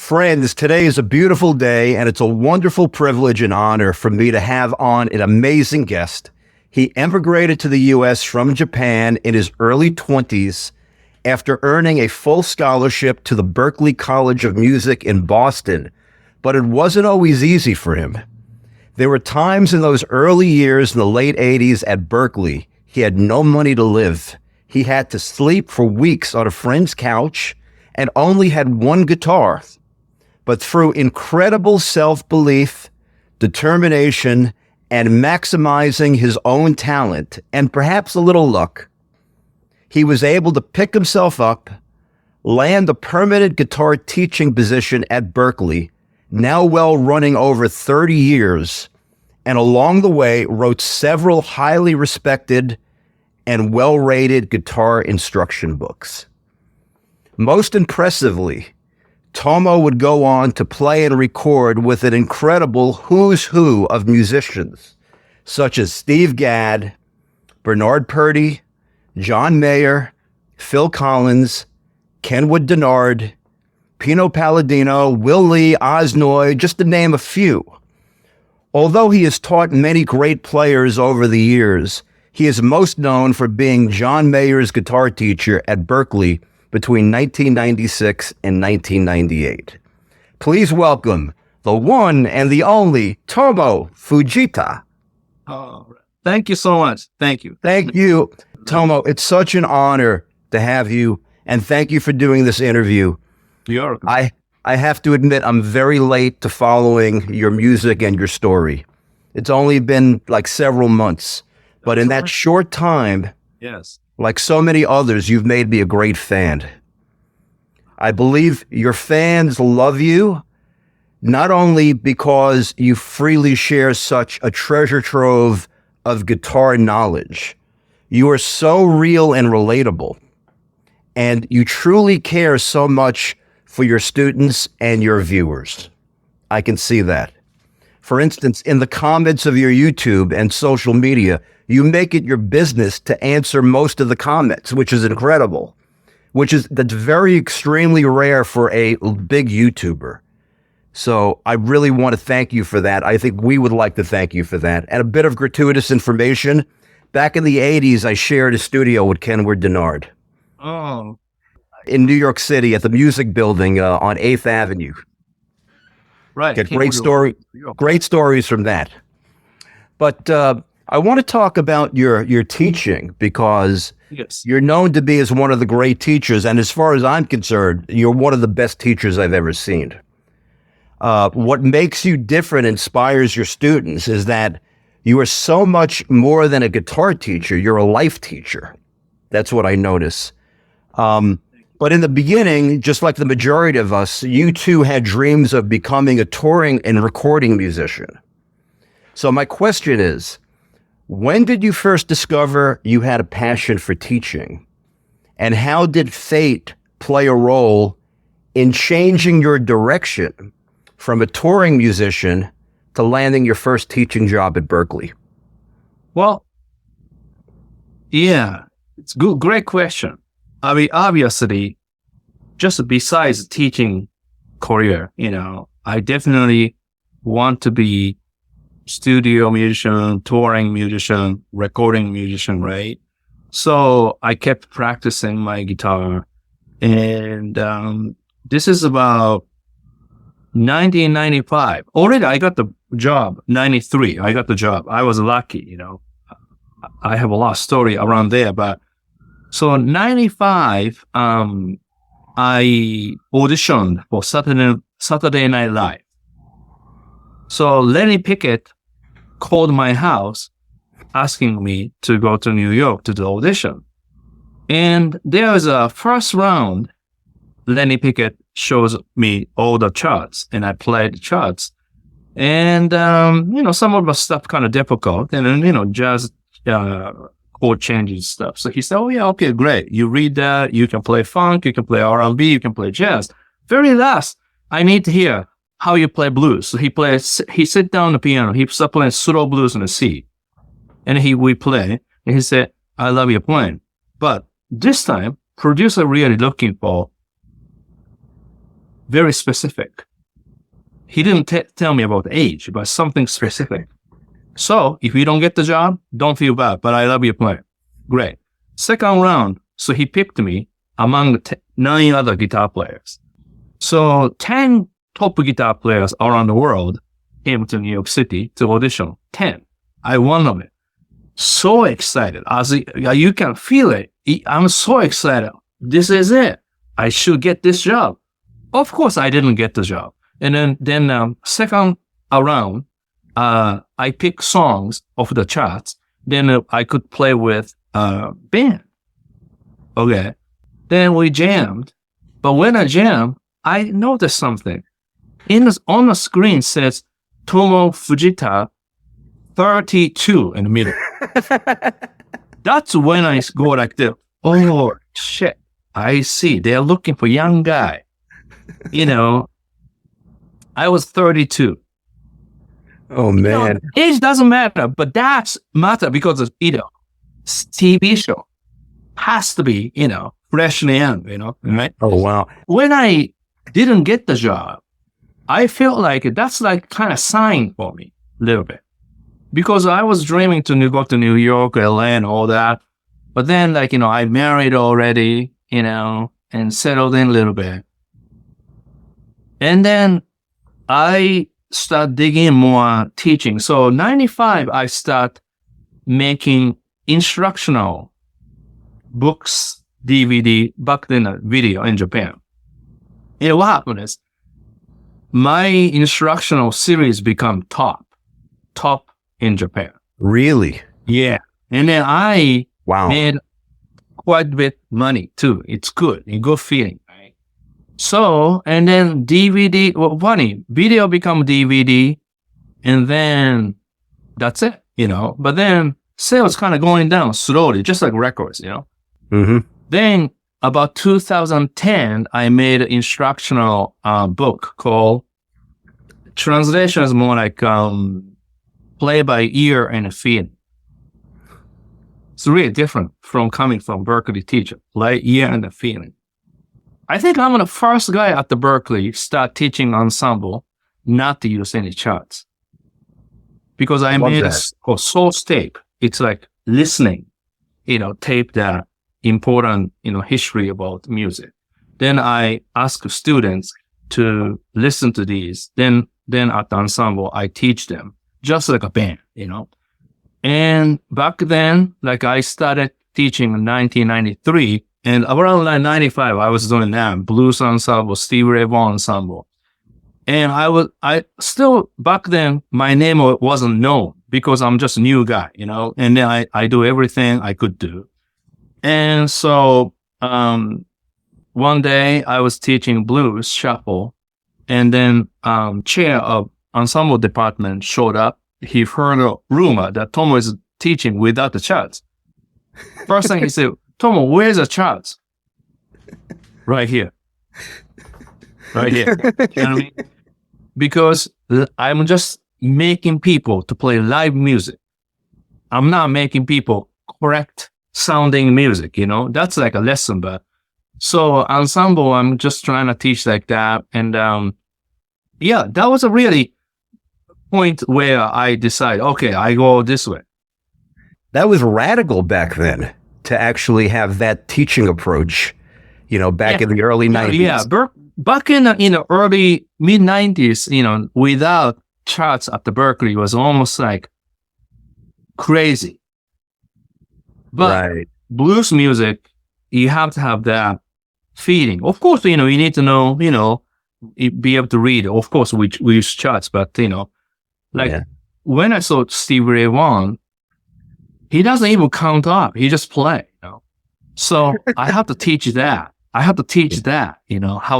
Friends, today is a beautiful day, and it's a wonderful privilege and honor for me to have on an amazing guest. He emigrated to the U.S. from Japan in his early 20s after earning a full scholarship to the Berklee College of Music in Boston, but it wasn't always easy for him. There were times in those early years in the late 80s at Berklee, he had no money to live. He had to sleep for weeks on a friend's couch and only had one guitar. But through incredible self-belief, determination, and maximizing his own talent, and perhaps a little luck, he was able to pick himself up, land a permanent guitar teaching position at Berklee, now well running over 30 years, and along the way wrote several highly respected and well-rated guitar instruction books. Most impressively, Tomo would go on to play and record with an incredible who's who of musicians, such as Steve Gadd, Bernard Purdie, John Mayer, Phil Collins, Kenwood Denard, Pino Palladino, Will Lee, Osnoy, just to name a few. Although he has taught many great players over the years, he is most known for being John Mayer's guitar teacher at Berklee between 1996 and 1998. Please welcome the one and the only Tomo Fujita. Oh, thank you so much. Thank you. Thank you, Tomo. It's such an honor to have you, and thank you for doing this interview. You're welcome. I have to admit, I'm very late to following your music and your story. It's only been like several months, but in that short time, yes, like so many others, you've made me a great fan. I believe your fans love you, not only because you freely share such a treasure trove of guitar knowledge. You are so real and relatable, and you truly care so much for your students and your viewers. I can see that. For instance, in the comments of your YouTube and social media, you make it your business to answer most of the comments, which is incredible, that's very extremely rare for a big YouTuber. So I really want to thank you for that. I think we would like to thank you for that. And a bit of gratuitous information. Back in the 80s, I shared a studio with Kenwood Denard. Oh. In New York City at the Music Building on 8th Avenue. Right. Get great stories from that. But I want to talk about your teaching because yes, you're known to be as one of the great teachers. And as far as I'm concerned, you're one of the best teachers I've ever seen. What makes you different, inspires your students, is that you are so much more than a guitar teacher. You're a life teacher. That's what I notice. But in the beginning, just like the majority of us, you too had dreams of becoming a touring and recording musician. So my question is, when did you first discover you had a passion for teaching? And how did fate play a role in changing your direction from a touring musician to landing your first teaching job at Berklee? Well, yeah, it's good. Great question. I mean, obviously, just besides teaching career, I definitely want to be studio musician, touring musician, recording musician, right? So I kept practicing my guitar, and this is about 1995. Already I got the job. 93, I got the job. I was lucky, I have a lot of story around there, but so 95, I auditioned for Saturday Night Live. So Lenny Pickett called my house asking me to go to New York to the audition. And there was a first round. Lenny Pickett shows me all the charts, and I played the charts. And, some of the stuff kind of difficult, and then, jazz chord changes stuff. So he said, oh, yeah, okay, great. You read that. You can play funk. You can play R&B. You can play jazz. Very last, I need to hear how you play blues. So he sit down the piano. He started playing slow blues in the C. And we play. And he said, I love your playing. But this time, producer really looking for very specific. He didn't tell me about age, but something specific. So if you don't get the job, don't feel bad, but I love your playing. Great. Second round, so he picked me among the 9 other guitar players. So 10 top guitar players around the world came to New York City to audition. 10. I one of it. So excited. As you can feel it. I'm so excited. This is it. I should get this job. Of course, I didn't get the job. And then second round, I picked songs off the charts. Then I could play with band. Okay. Then we jammed. But when I jammed, I noticed something. On the screen says Tomo Fujita 32 in the middle. That's when I go like this. Oh, shit. I see. They're looking for young guy. I was 32. Oh, man. Age doesn't matter, but that's matter because of, TV show has to be, freshly young, right? Oh, wow. When I didn't get the job, I felt like that's like kind of sign for me a little bit. Because I was dreaming to go to New York, LA and all that. But then I married already, and settled in a little bit. And then I start digging more teaching. So 95, I start making instructional books, DVD, back then a video in Japan. And what happened is my instructional series become top in Japan. Really? Yeah. And then I Wow. made quite a bit money too. It's good. A good feeling. Right? So, and then DVD, funny, video become DVD and then that's it, but then sales kind of going down slowly, just like records, Mm-hmm. Then about 2010, I made an instructional book called, translation is more like play by ear and feeling. It's really different from coming from Berklee teacher, play ear and feeling. I think I'm the first guy at the Berklee start teaching ensemble not to use any charts. Because I made a source tape. It's like listening, tape that important, history about music. Then I ask students to listen to these. Then at the ensemble, I teach them just like a band, And back then, I started teaching in 1993 and around 95, I was doing NAMM, blues ensemble, Steve Ray Vaughan ensemble. And I still, back then, my name wasn't known because I'm just a new guy, and then I do everything I could do. And so, one day I was teaching blues shuffle and then, chair of ensemble department showed up. He heard a rumor that Tomo is teaching without the charts. First thing he said, Tomo, where's the charts? Right here. Right here. You know what I mean? Because I'm just making people to play live music. I'm not making people correct sounding music, That's like a lesson, but so ensemble, I'm just trying to teach like that. And that was a really point where I decide, okay, I go this way. That was radical back then to actually have that teaching approach, back in the early 90s. Yeah, back in the early mid-90s, without charts at the Berklee was almost like crazy. But right. Blues music, you have to have that feeling. Of course, you need to know, be able to read. Of course, we use charts, but, when I saw Steve Ray Vaughan, he doesn't even count up. He just play, So I have to teach that. how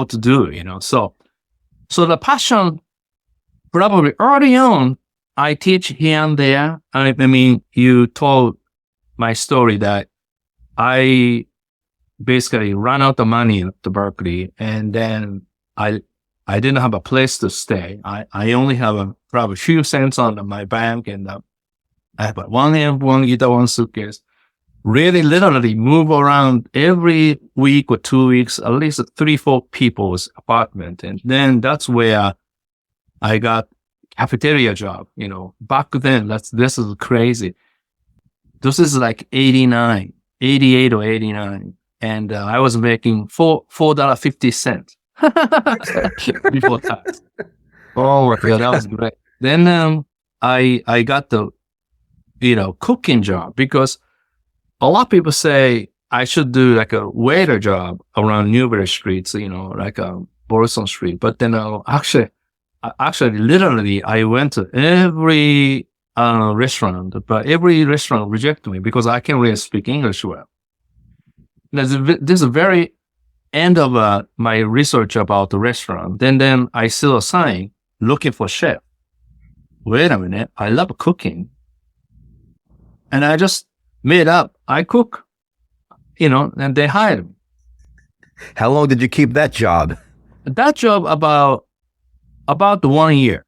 to do, So the passion, probably early on, I teach here and there. I mean, you told my story that I basically ran out of money at the Berklee, and then I didn't have a place to stay. I only have probably a few cents on my bank, and I have one amp, one guitar, one suitcase. really literally move around every week or 2 weeks, at least 3-4 people's apartment. And then that's where I got cafeteria job, back then. This is crazy. This is like 88 or 89. And I was making $4.50 before tax. Oh my God, that was great. Then I got the cooking job, because a lot of people say I should do like a waiter job around Newbury Street, like Borson Street. But then actually, literally, I went to every restaurant, but every restaurant rejected me because I can't really speak English well. This is the very end of my research about the restaurant. Then I saw a sign looking for chef. Wait a minute, I love cooking. And I just made up, I cook, and they hired me. How long did you keep that job? That job about 1 year.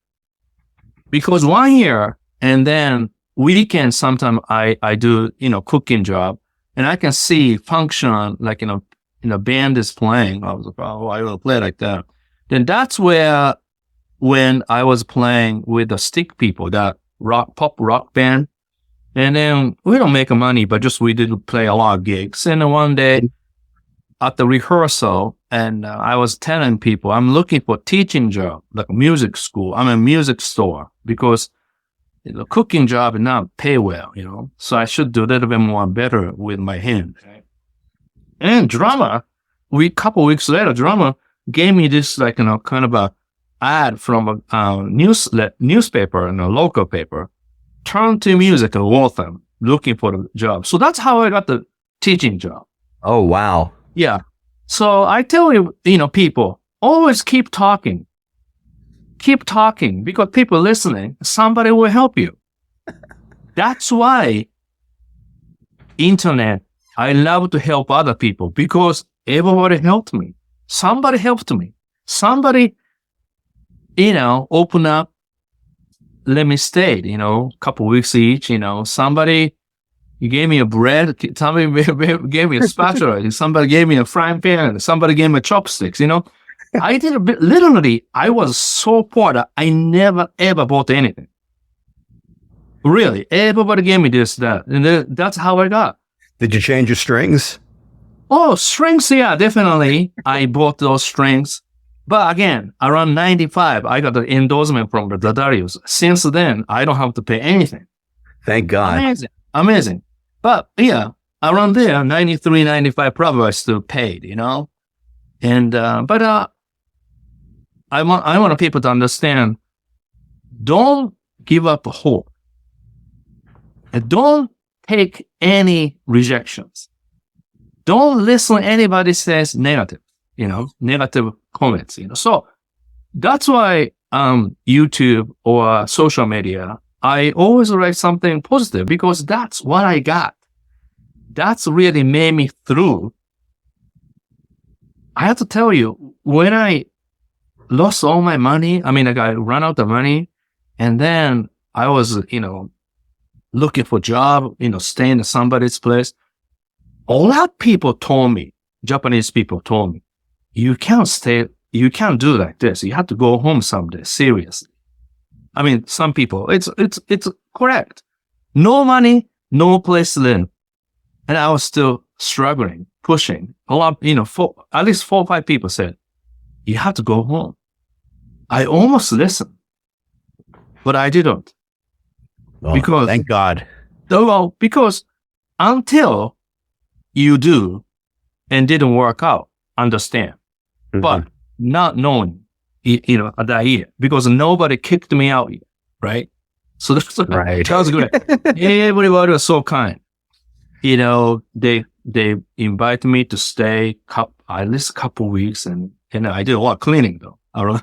Because 1 year, and then weekends, sometimes I do, cooking job, and I can see function, like, band is playing. I was like, oh, I will play like that. Then that's where, when I was playing with the Stick People, that pop rock band, and then we don't make money, but just we did play a lot of gigs. And then one day at the rehearsal, and I was telling people, I'm looking for teaching job, like a music school. I'm a music store, because the cooking job is not pay well, so I should do a little bit more better with my hand. Okay. And drummer, couple weeks later, drummer gave me this, like, kind of a ad from a newspaper, a local paper. Turn to music in Waltham, looking for the job. So that's how I got the teaching job. Oh, wow. Yeah. So I tell you, people, always keep talking. Keep talking, because people listening, somebody will help you. That's why internet, I love to help other people, because everybody helped me. Somebody helped me. Somebody, open up, let me stay, couple weeks each, somebody, you gave me a bread, somebody gave me a spatula, somebody gave me a frying pan, somebody gave me chopsticks, I did a bit, literally, I was so poor that I never ever bought anything. Really, everybody gave me this, that, and that's how I got. Did you change your strings? Oh, strings, yeah, definitely. I bought those strings. But again, around 95, I got the endorsement from the Darius. Since then, I don't have to pay anything. Thank God. Amazing. But yeah, around there, 93, 95, probably I still paid, And, but I want people to understand, don't give up hope. And don't take any rejections. Don't listen to anybody says negative, negative comments, So that's why YouTube or social media, I always write something positive, because that's what I got. That's really made me through. I have to tell you, when I lost all my money, I ran out of money, and then I was, looking for a job, staying in somebody's place. A lot of people told me, Japanese people told me, you can't do like this. You have to go home someday, seriously. Some people, it's correct. No money, no place to live. And I was still struggling, pushing. A lot, at least 4 or 5 people said, you have to go home. I almost listened, but I didn't. Oh, because thank God. Well, because until you do and didn't work out, understand. Mm-hmm. But not knowing, that year, because nobody kicked me out yet, right? So that's right. That was great. Everybody was so kind. They invited me to stay at least a couple weeks, and I did a lot of cleaning though. And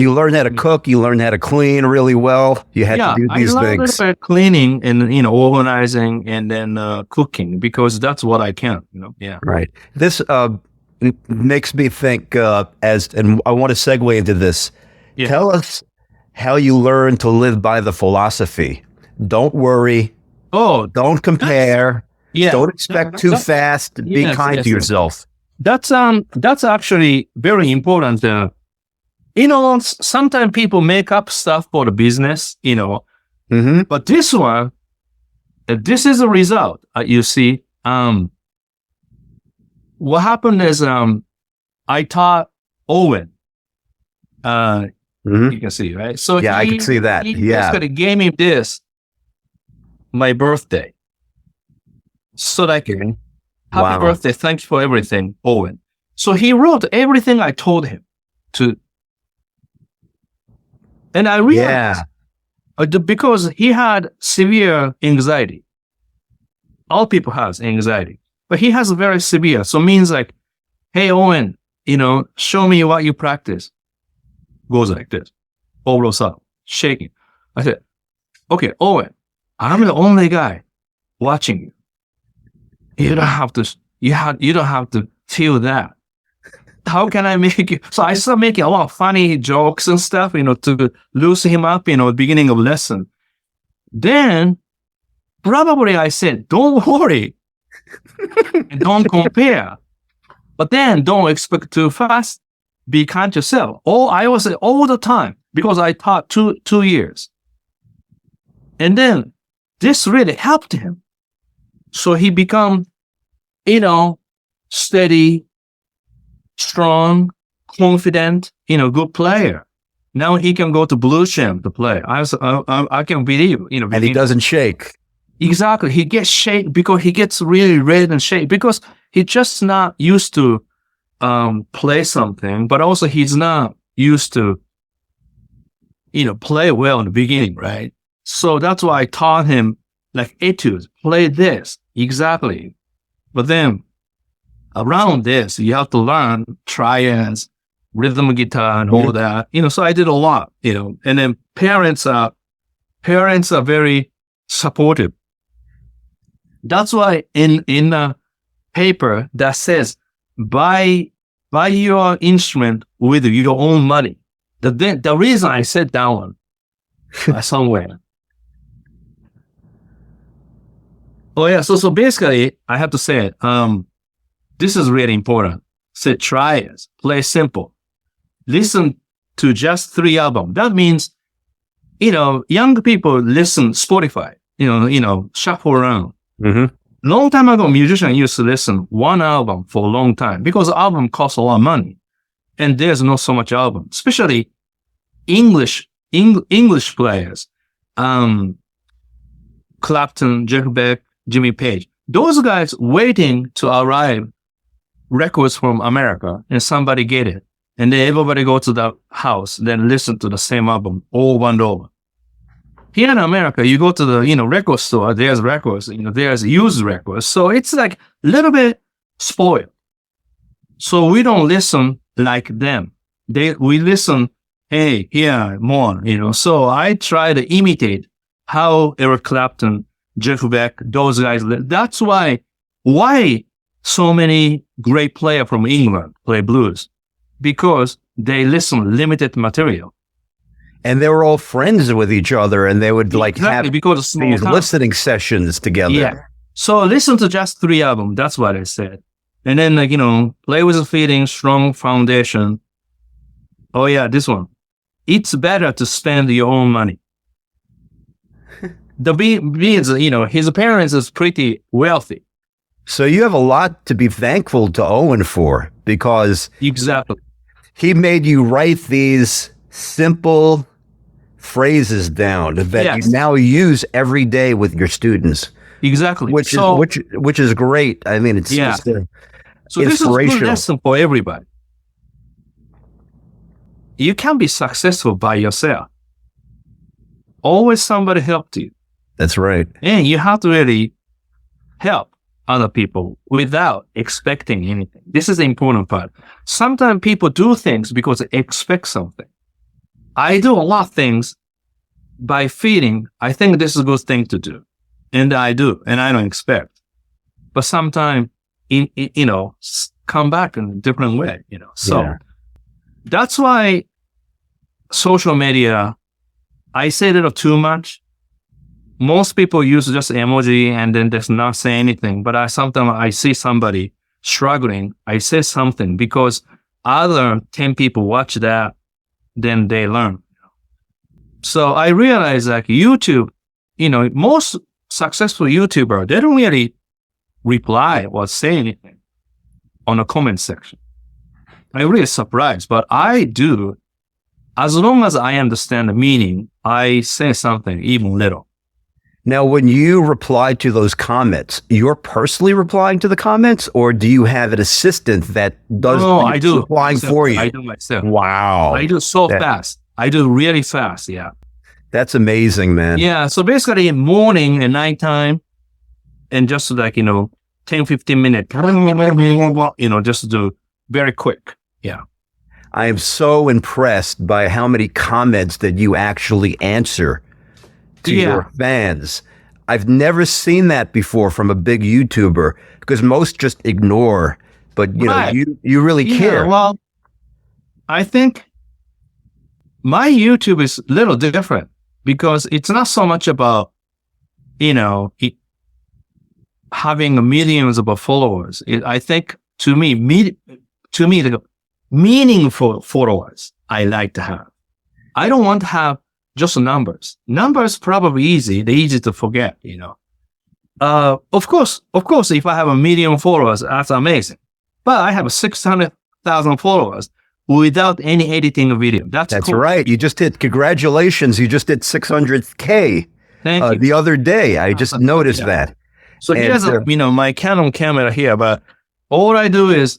you learned how to cook. You learned how to clean really well. You had to do these things. I learned cleaning and organizing, and then cooking, because that's what I can. Yeah. Right. This makes me think. And I want to segue into this. Yeah. Tell us how you learned to live by the philosophy. Don't worry. Oh, Don't compare. yeah. Don't expect too fast. Be Yes, kind yes, to yes. yourself. That's actually very important. Sometimes people make up stuff for the business, Mm-hmm. but this one, this is a result. You see, what happened is, I taught Owen. Mm-hmm. You can see, right? So Yeah, I can see that. He Yeah. basically gave me this, my birthday. So like, happy Wow. birthday, thank you for everything, Owen. So he wrote everything I told him to, and I realized because he had severe anxiety. All people has anxiety, but he has a very severe. So means like, hey Owen, show me what you practice. Goes like this, all up, shaking. I said, okay, Owen, I'm the only guy watching you. You don't have to. You don't have to feel that. How can I make you? So I started making a lot of funny jokes and stuff, to loosen him up, at the beginning of lesson. Then probably I said, don't worry, and don't compare, but then don't expect too fast. Be kind to yourself. I was all the time because I taught two years, and then this really helped him. So he become, steady, strong, confident, good player. Now he can go to Blues Champ to play. I can believe, And he doesn't shake. Exactly. He gets shake because he gets really red and shake because he's just not used to play something, but also he's not used to, play well in the beginning, right? So that's why I taught him like etudes, play this, exactly. But then around this, you have to learn triads, rhythm guitar and all that, so I did a lot, and then parents are very supportive. That's why in a paper that says, buy your instrument with your own money. The reason I said that one somewhere. Oh yeah, so basically I have to say, this is really important. Say try it, play simple, listen to just 3 albums. That means, young people listen Spotify, shuffle around. Mm-hmm. Long time ago, musicians used to listen 1 album for a long time because album costs a lot of money, and there's not so much album, especially English players. Clapton, Jeff Beck, Jimmy Page. Those guys waiting to arrive records from America, and somebody get it, and then everybody go to the house, then listen to the same album over and over. Here in America, you go to the, record store, there's records, there's used records. So it's like a little bit spoiled. So we don't listen like them. We listen, hey, here, more, So I try to imitate how Eric Clapton, Jeff Beck, those guys, that's why so many great players from England play blues, because they listen limited material. And they were all friends with each other, and they would Exactly, have because of small these town. listening sessions together. Yeah. So listen to just 3 albums. That's what I said. And then, play with a feeling, strong foundation. Oh yeah, this one. It's better to spend your own money. The means, his parents is pretty wealthy. So you have a lot to be thankful to Owen for, because Exactly. he made you write these simple phrases down that Yes. you now use every day with your students, Exactly. which is great. I mean, it's just So this is a good inspirational. lesson for everybody. You can be successful by yourself. Always somebody helped you. That's right. And you have to really help other people without expecting anything. This is the important part. Sometimes people do things because they expect something. I do a lot of things by feeling, I think this is a good thing to do. And I do, and I don't expect. But sometimes, come back in a different way, So Yeah. that's why social media, I say a little too much. most people use just emoji and then just not say anything. But sometimes I see somebody struggling, I say something because other 10 people watch that, then they learn. So I realized like YouTube, most successful YouTuber, they don't really reply or say anything on the comment section. I'm really surprised, but I do. As long as I understand the meaning, I say something, even little. Now, when you reply to those comments, you're personally replying to the comments, or do you have an assistant that does I do replying for you? I do myself. Wow. I do fast. I do really fast, yeah. That's amazing, man. Yeah, so basically morning and nighttime, and just like, 10, 15 minutes, just do very quick. Yeah. I am so impressed by how many comments that you actually answer to your fans. I've never seen that before from a big YouTuber, because most just ignore, but you really care. Well, I think my YouTube is a little different because it's not so much about, having millions of followers. I think to me, the meaningful followers I like to have. I don't want to have just numbers. Numbers probably easy. They're easy to forget, Of course, if I have 1 million followers, that's amazing. But I have 600,000 followers without any editing video. That's cool. Right. You just hit, congratulations. You just hit 600K the other day. I just noticed that. So here's my Canon camera here, but all I do is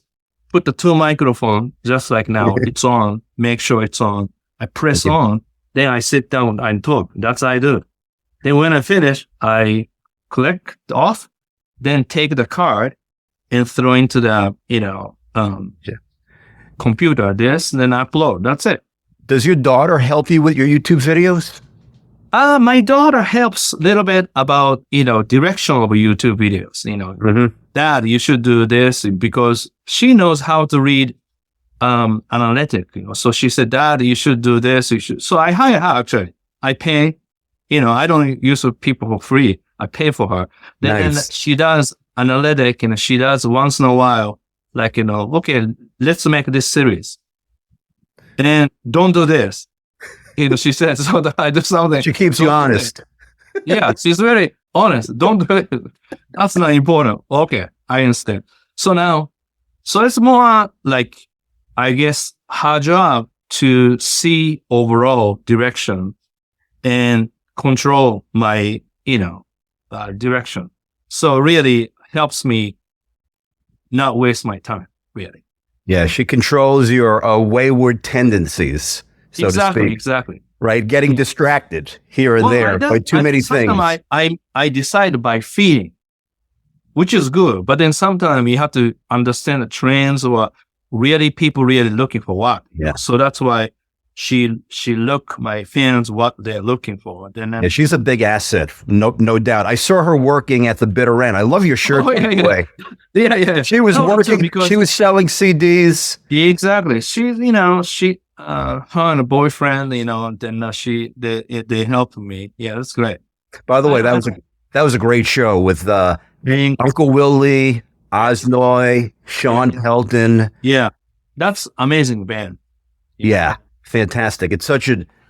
put the 2 microphones, just like now. It's on, make sure it's on. I press on, then I sit down and talk. That's what I do. Then when I finish, I click off, then take the card and throw into the, computer this, then upload. That's it. Does your daughter help you with your YouTube videos? My daughter helps a little bit about, direction of YouTube videos, Dad, you should do this, because she knows how to read analytic, So she said, Dad, you should do this. You should. So I hire her, actually. I pay, I don't use people for free. I pay for her. Then she does analytic, and she does once in a while, like, okay, let's make this series. And then don't do this. She says, so that I do something. She keeps you honest. Yeah, she's very honest. Don't do it. That's not important. Okay, I understand. So it's more like, I guess, her job to see overall direction and control my, direction. So really helps me not waste my time, really. Yeah, she controls your wayward tendencies. So Exactly. Right, getting distracted here and there by too many things. I decide by feeling, which is good. But then sometimes you have to understand the trends or really people really looking for what. Yeah. So that's why she look my fans what they're looking for. Then she's a big asset, no doubt. I saw her working at the bitter end. I love your shirt. Yeah. She was working. She was selling CDs. Yeah, exactly. She's her and a boyfriend, then they helped me. Yeah, that's great. By the way, that was a great show with Uncle Willie, Osnoy, Shawn Pelton. Yeah, that's amazing band. Yeah, fantastic. It's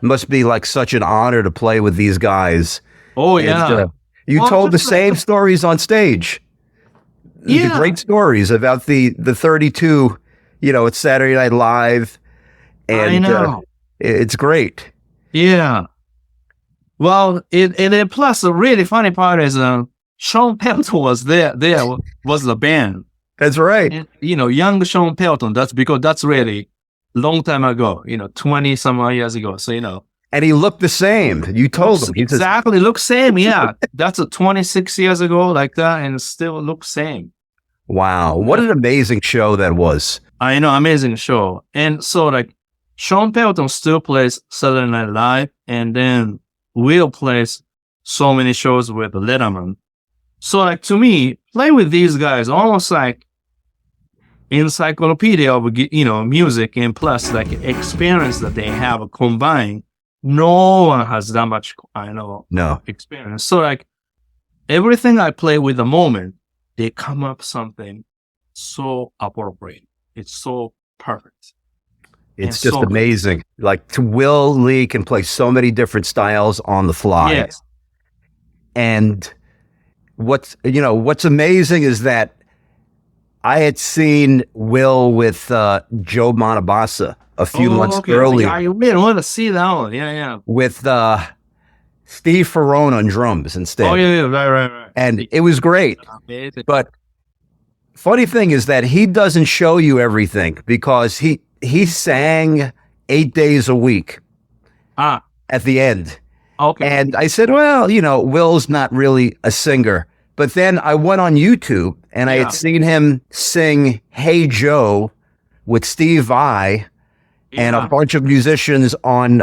must be like such an honor to play with these guys. Oh yeah. You told the same stories on stage. Yeah, the great stories about the 32. It's Saturday Night Live. And I know. It's great. Yeah. Well, and plus the really funny part is Shawn Pelton was there. There was the band. That's right. And, young Shawn Pelton. That's because that's really long time ago. 20 some odd years ago. So And he looked the same. You told him. Exactly, looks same. Yeah, that's 26 years ago, like that, and still looks same. Wow, what an amazing show that was. I know, amazing show. And so like, Shawn Pelton still plays Saturday Night Live, and then Will plays so many shows with Letterman. So like, to me, play with these guys almost like encyclopedia of music, and plus like experience that they have combined. no one has that much, No. experience. So like everything I play with the moment, they come up something so appropriate. It's so perfect. It's And just so- amazing. Like Will Lee can play so many different styles on the fly. Yes. And what's amazing is that I had seen Will with Joe Montabassa a few months earlier. I really want to see that one. Yeah. With Steve Ferrone on drums instead. Oh yeah, right. And it was great. Amazing. But funny thing is that he doesn't show you everything because he sang 8 days a week at the end. Okay. And I said, well, Will's not really a singer. But then I went on YouTube and I had seen him sing Hey Joe with Steve Vai and a bunch of musicians on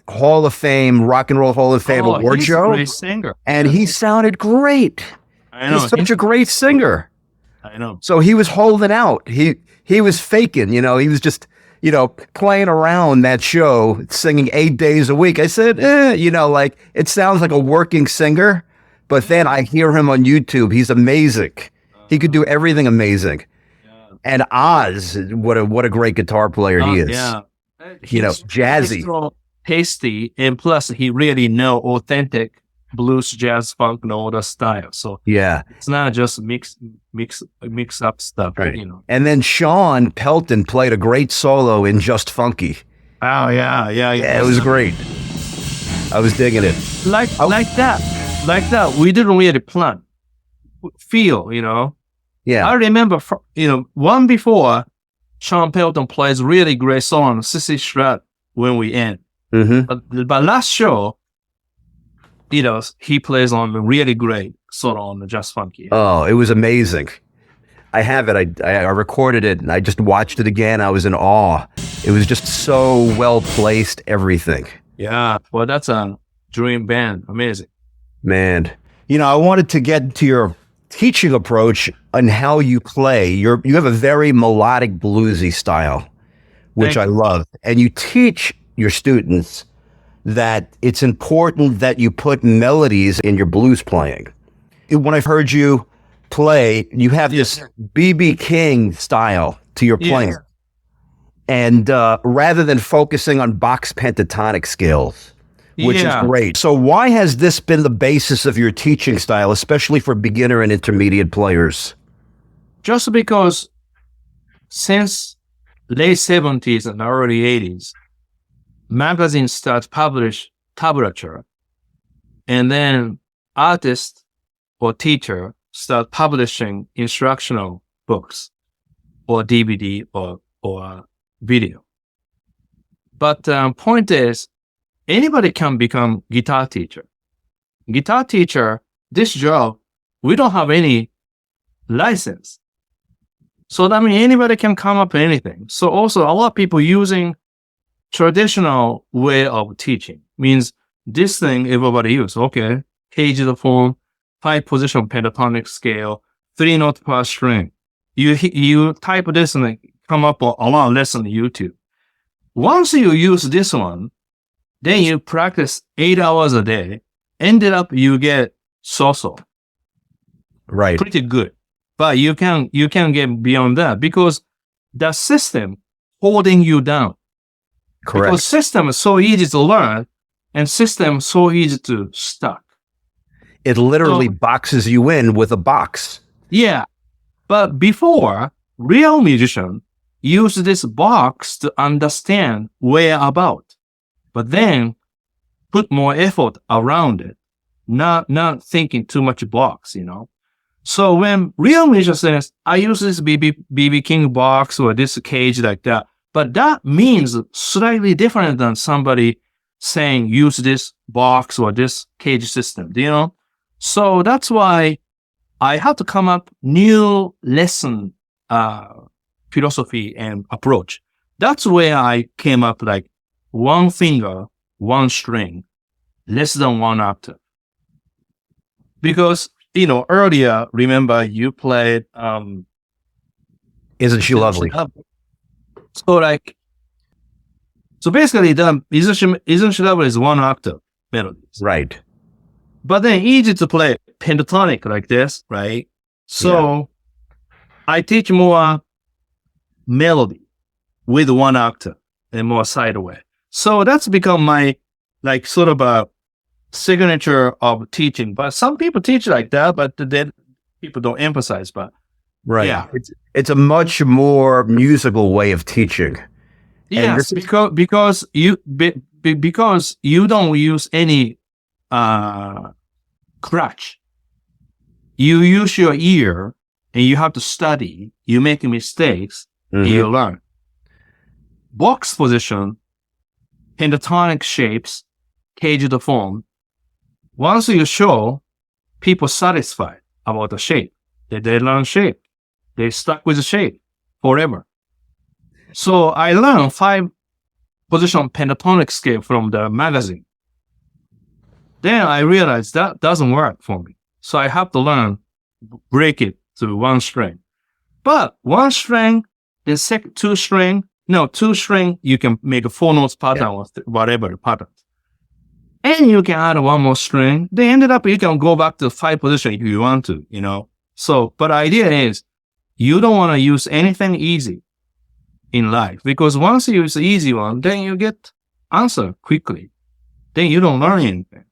Hall of Fame, Rock and Roll Hall of Fame award he's show. A great singer. And he sounded great. I know. He's such a great singer. I know. So he was holding out. He was faking, he was just, playing around that show, singing 8 days a week. I said, like it sounds like a working singer, but then I hear him on YouTube. He's amazing. He could do everything amazing. And Oz, what a great guitar player he is. Yeah. Jazzy. He's so tasty, and plus he really know authentic blues, jazz, funk, and all the style. So Yeah. it's not just mix up stuff. Right. And then Shawn Pelton played a great solo in Just Funky. Oh yeah. Yeah, it was great. I was digging it. Like that. We didn't really plan. Feel, Yeah. I remember, one before, Shawn Pelton plays really great song, Sissy Strat, when we end. Mm-hmm. But last show, he plays on a really great solo on the Just Funky. Oh, it was amazing. I have it. I recorded it and I just watched it again. I was in awe. It was just so well placed, everything. Yeah. Well, that's a dream band. Amazing. Man. I wanted to get to your teaching approach on how you play. You have a very melodic bluesy style, which I love. And you teach your students that it's important that you put melodies in your blues playing. When I've heard you play, you have this B.B. King style to your playing. And rather than focusing on box pentatonic scales, which is great. So why has this been the basis of your teaching style, especially for beginner and intermediate players? Just because since late 70s and early 80s, magazines start publish tablature, and then artists or teacher start publishing instructional books or DVD or video. But point is, anybody can become guitar teacher. Guitar teacher, this job, we don't have any license. So that means anybody can come up with anything. So also a lot of people using traditional way of teaching means this thing everybody use. Okay, caged form, 5-position pentatonic scale, 3 notes per string. You type this and come up with a lot of lessons on YouTube. Once you use this one, then you practice 8 hours a day. Ended up you get so-so. Right. Pretty good. But you can get beyond that because the system holding you down. Correct. Because system is so easy to learn and system is so easy to stuck. It literally boxes you in with a box. Yeah. But before, real musician use this box to understand whereabout. But then put more effort around it. Not thinking too much box, So when real musician says, I use this BB King box or this cage like that, but that means slightly different than somebody saying use this box or this cage system, So that's why I have to come up new lesson philosophy and approach. That's where I came up like one finger, one string, less than one octave. Because earlier, remember you played Isn't She Lovely? So like So basically, the essential level is one octave melodies. Right. But then easy to play pentatonic like this, right? So I teach more melody with one octave and more sideway. So that's become my like sort of a signature of teaching. But some people teach like that, but then people don't emphasize. But Right. yeah, It's a much more musical way of teaching. yes, because you don't use any crutch. You use your ear, and you have to study. You make mistakes, and you learn. Box position, pentatonic shapes, caged form. Once you show, people satisfied about the shape. They learn shape. They stuck with the shape forever. So I learned 5-position pentatonic scale from the magazine. Then I realized that doesn't work for me. So I have to break it to one string. But one string, then two string, you can make a 4 notes pattern or whatever pattern. And you can add one more string. They ended up, you can go back to 5 position if you want to, So, but the idea is you don't want to use anything easy in life, because once you use the easy one, then you get answer quickly. Then you don't learn anything.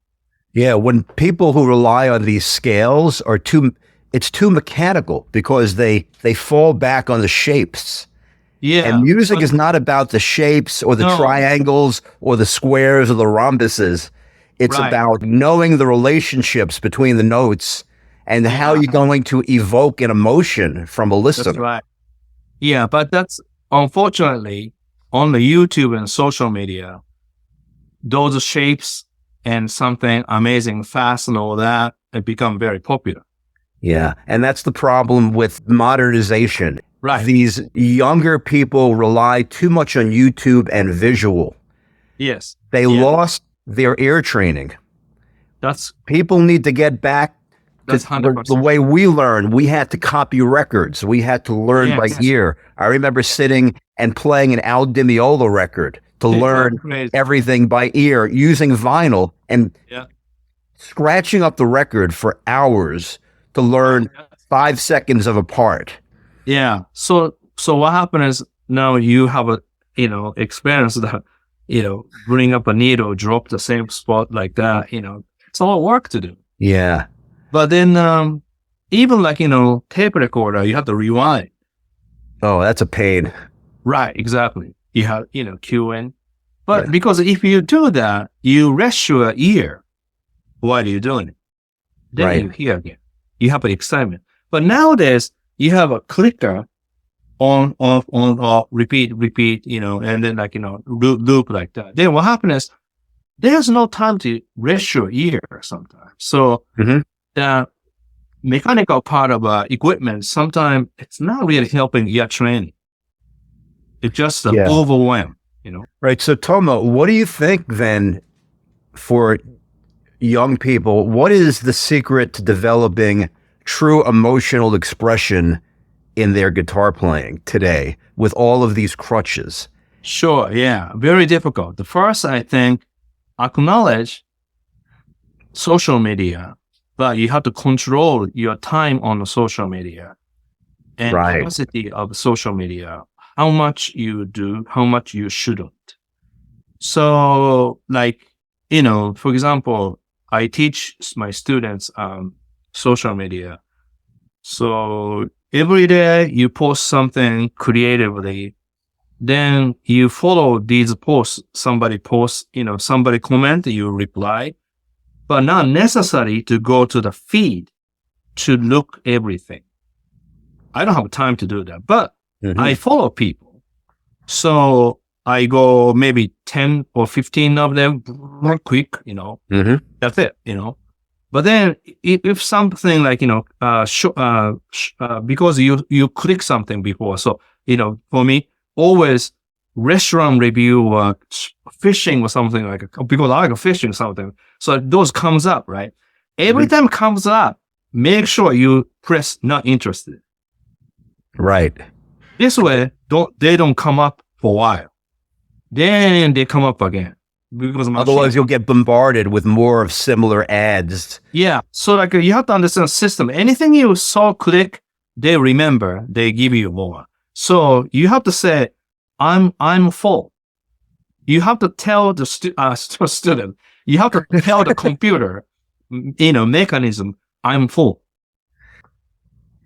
Yeah, when people who rely on these scales it's too mechanical because they fall back on the shapes. Yeah. And music is not about the shapes or the triangles or the squares or the rhombuses. It's about knowing the relationships between the notes and how you're going to evoke an emotion from a listener. That's right. Yeah, but that's unfortunately on the YouTube and social media, those shapes and something amazing, fast and all that, it become very popular. Yeah, and that's the problem with modernization. Right. These younger people rely too much on YouTube and visual. Yes. They lost their ear training. People need to get back to the way we learned. We had to copy records. We had to learn by ear. I remember sitting and playing an Al Di Meola record to learn everything by ear, using vinyl and scratching up the record for hours to learn 5 seconds of a part. Yeah. So what happened is now you have a, experience that, bring up a needle, drop the same spot like that, it's a lot of work to do. Yeah. But then, even like, tape recorder, you have to rewind. Oh, that's a pain. Right. Exactly. You have, cue in. But because if you do that, you rest your ear while you're doing it. Then you hear again. You have an excitement. But nowadays, you have a clicker on, off, repeat, and then loop like that. Then what happens is there's no time to rest your ear sometimes. So the mechanical part of equipment, sometimes it's not really helping ear training. It's just overwhelm, Right. So Tomo, what do you think then for young people? What is the secret to developing true emotional expression in their guitar playing today with all of these crutches? Sure. Yeah. Very difficult. The first, I think, acknowledge social media, but you have to control your time on the social media and capacity of social media, how much you do, how much you shouldn't. So like, for example, I teach my students social media. So every day you post something creatively, then you follow these posts. Somebody posts, somebody comment, you reply, but not necessary to go to the feed to look everything. I don't have time to do that, but I follow people. So I go maybe 10 or 15 of them more quick, that's it, But then if something like, because you click something before. So, for me, always restaurant review or fishing or something like because I like fishing something. So those comes up, right? Every time it comes up, make sure you press not interested. Right. This way, they don't come up for a while. then they come up again. Because Otherwise, you'll get bombarded with more of similar ads. Yeah. So like you have to understand the system. Anything you saw click, they remember, they give you more. So you have to say, I'm full. You have to tell the student, you have to tell the computer, mechanism, I'm full.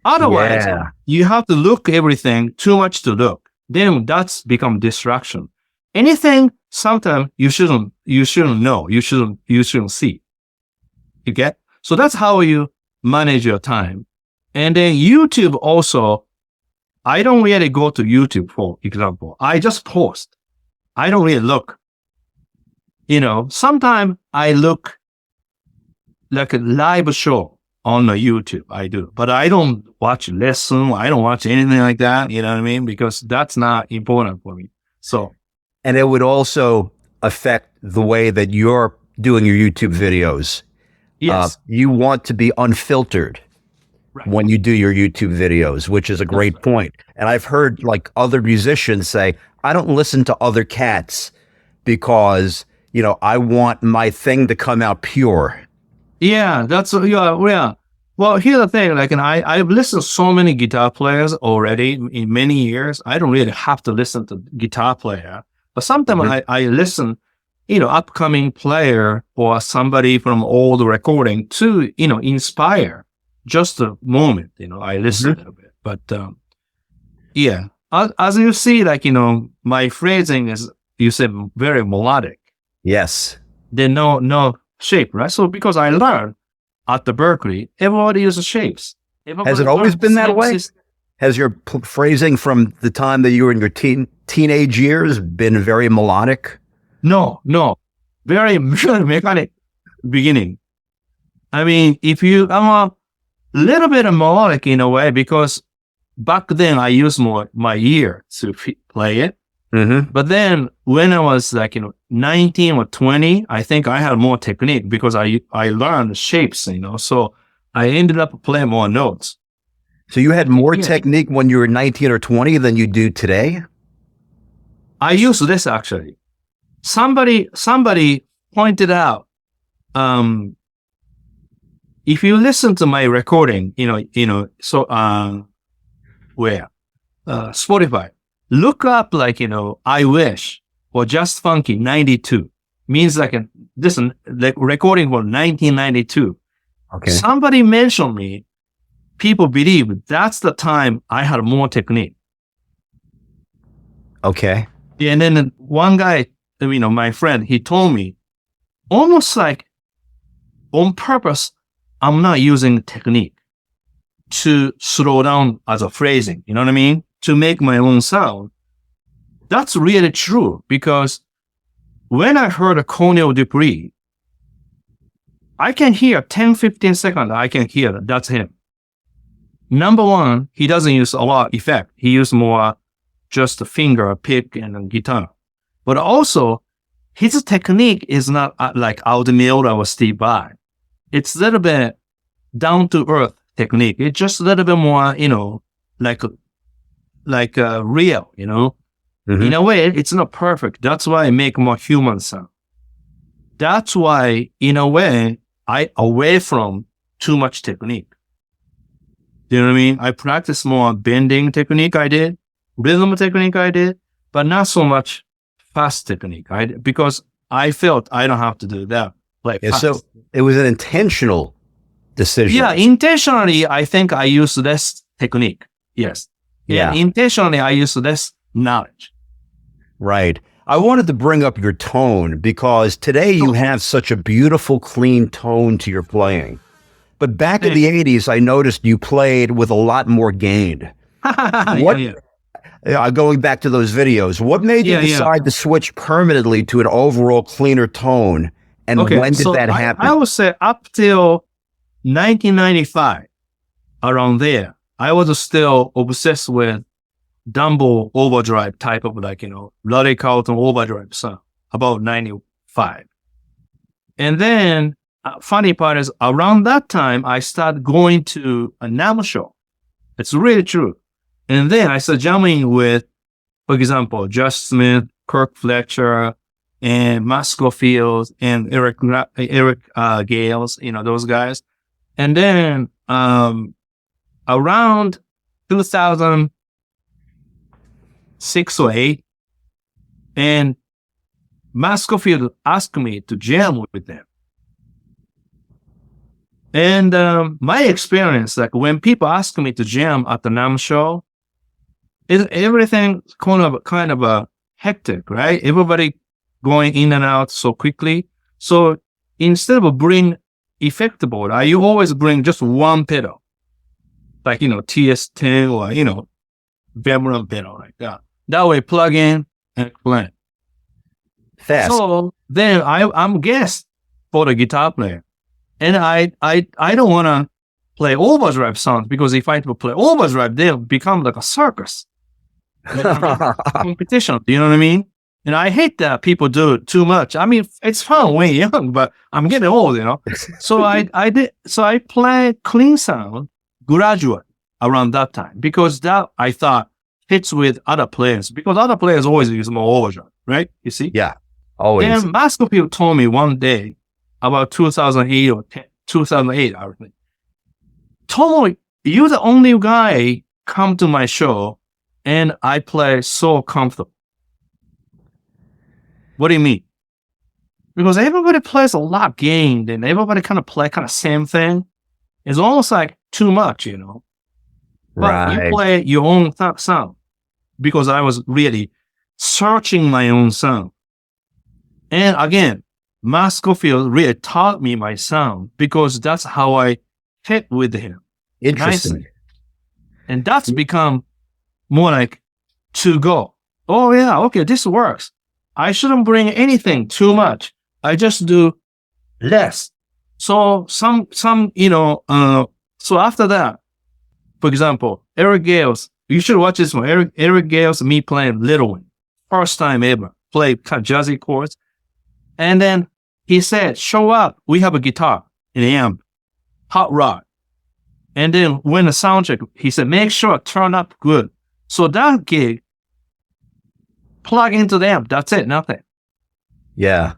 Otherwise, you have to look everything, too much to look. Then that's become distraction. Anything, sometimes you shouldn't know, you shouldn't see. You get? So that's how you manage your time. And then YouTube also, I don't really go to YouTube, for example. I just post. I don't really look. Sometimes I look like a live show on the YouTube. I do. But I don't watch lesson. I don't watch anything like that. You know what I mean? Because that's not important for me. So. And it would also affect the way that you're doing your YouTube videos. Yes. You want to be unfiltered when you do your YouTube videos, which is a great point. And I've heard like other musicians say, I don't listen to other cats because, I want my thing to come out pure. Yeah, yeah. Well, here's the thing, like, and I've listened to so many guitar players already in many years. I don't really have to listen to guitar player. But sometimes I listen, upcoming player or somebody from old recording to, inspire just a moment, I listen a little bit. But, yeah, as you see, like, my phrasing is, you said, very melodic. Yes. There's no shape, right? So because I learned at the Berklee, everybody uses shapes. Has it always been that way? Has your phrasing from the time that you were in your teenage years been very melodic? No. Very mechanic beginning. I mean, I'm a little bit of melodic in a way because back then I used more my ear to play it. Mm-hmm. But then when I was like, 19 or 20, I think I had more technique because I learned shapes, so I ended up playing more notes. So you had more technique when you were 19 or 20 than you do today? I used this actually. Somebody pointed out, if you listen to my recording, Spotify, look up like, I Wish or Just Funky 92 means like like recording from 1992. Okay. Somebody mentioned me. People believe that's the time I had more technique. Okay. And then one guy, my friend, he told me almost like on purpose, I'm not using technique to slow down as a phrasing. You know what I mean? To make my own sound. That's really true because when I heard a corneal debris, I can hear 10, 15 seconds. I can hear that's him. Number one, he doesn't use a lot of effect. He uses more just a finger, pick, and a guitar. But also, his technique is not like Aldemir or Steve Gadd. It's a little bit down-to-earth technique. It's just a little bit more, like real, Mm-hmm. In a way, it's not perfect. That's why I make more human sound. That's why, in a way, I away from too much technique. Do you know what I mean? I practice more bending technique I did, rhythm technique I did, but not so much fast technique. Because I felt I don't have to do that. So it was an intentional decision. Yeah, intentionally, I think I use less technique. Yes. Yeah. And intentionally, I use less knowledge. Right. I wanted to bring up your tone because today you have such a beautiful, clean tone to your playing. But back in the 80s, I noticed you played with a lot more gain. Going back to those videos, what made you decide to switch permanently to an overall cleaner tone? And when did that happen? I would say up till 1995, around there, I was still obsessed with Dumbo overdrive type of Larry Carlton overdrive sound, about 95. And then, funny part is, around that time, I started going to a NAMM show. It's really true. And then I started jamming with, for example, Just Smith, Kirk Fletcher and Mascofield and Eric Gales, those guys. And then around 2006 or 8, and Mascofield asked me to jam with them. And my experience, like when people ask me to jam at the NAMM show, everything kind of a hectic, right? Everybody going in and out so quickly. So instead of bring effect board, I always bring just one pedal, like TS10 or Vemram pedal like that. That way, plug in and play. Fast. So then I'm guest for the guitar player. And I don't want to play overdrive sounds, because if I play overdrive, they'll become like a circus. Competition. You know what I mean? And I hate that people do it too much. I mean, it's fun when you're young, but I'm getting old, So I play clean sound, graduate around that time, because that I thought fits with other players, because other players always use more overdrive, right? You see? Yeah, always. And Mascofield told me one day, about 2008 or 2008, I think, Tomo, you're the only guy come to my show, and I play so comfortable. What do you mean? Because everybody plays a lot gained, and everybody kind of same thing. It's almost like too much, But right. You play your own sound, because I was really searching my own sound. And again, Mascofield really taught me my sound, because that's how I fit with him. Interesting. Nicely. And that's become more like to go. Oh yeah, okay, this works. I shouldn't bring anything too much. I just do less. So so after that, for example, Eric Gales, you should watch this one. Eric Gales, me playing Little Wing. First time ever. Play kind of jazzy chords. And then he said, show up. We have a guitar, an amp, hot rod. And then when the sound check, he said, make sure turn up good. So that gig, plug into the amp. That's it. Nothing. Yeah.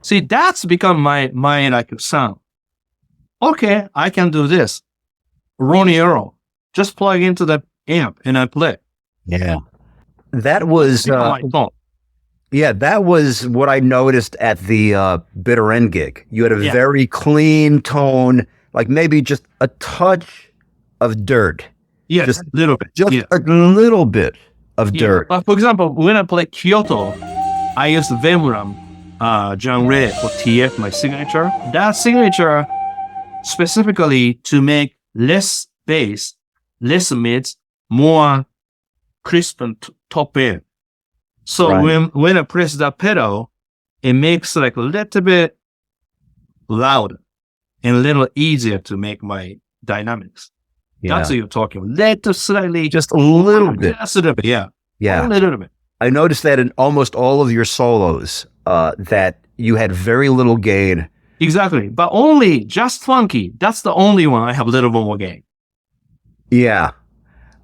See, that's become my like sound. Okay, I can do this. Ronnie Earl, just plug into the amp and I play. Yeah. That was that was what I noticed at the Bitter End gig. You had a very clean tone, like maybe just a touch of dirt. Yeah, just a little bit. Just a little bit of dirt. But for example, when I play Kyoto, I use Vemram John Ray for TF, my signature. That signature specifically to make less bass, less mids, more crisp and top end. So when I press that pedal, it makes like a little bit louder and a little easier to make my dynamics. Yeah. That's what you're talking about. Slightly, just a little bit. Just a little bit, yeah. Yeah. A little bit. I noticed that in almost all of your solos, that you had very little gain. Exactly. But only Just Funky. That's the only one I have a little bit more gain. Yeah.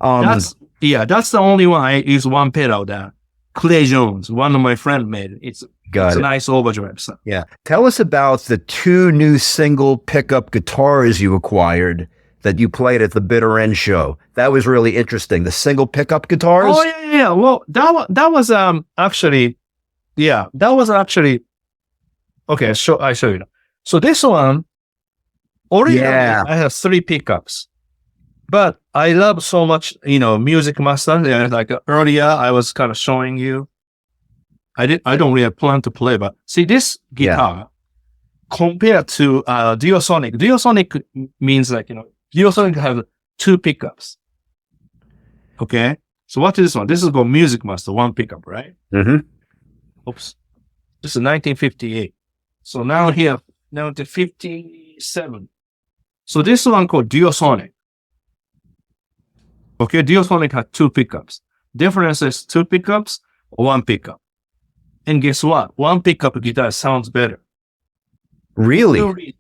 That's the only one I use one pedal there. Clay Jones, one of my friends made it. It's a nice overdrive sound. Yeah. Tell us about the 2 new single pickup guitars you acquired that you played at the Bitter End show. That was really interesting. The single pickup guitars? Oh, yeah. Well, that was actually, okay, I show you. So this one, originally, I have 3 pickups. But I love so much, Music Master. Like earlier, I was kind of showing you. I don't really plan to play, but see this guitar compared to Duosonic. Duosonic means like, Duosonic have 2 pickups. Okay. So what is this one? This is called Music Master, 1 pickup, right? Mm-hmm. Oops. This is 1958. So now here, 1957. So this one called Duosonic. Okay, Duosonic had 2 pickups. Difference is 2 pickups or 1 pickup. And guess what? 1 pickup guitar sounds better. Really?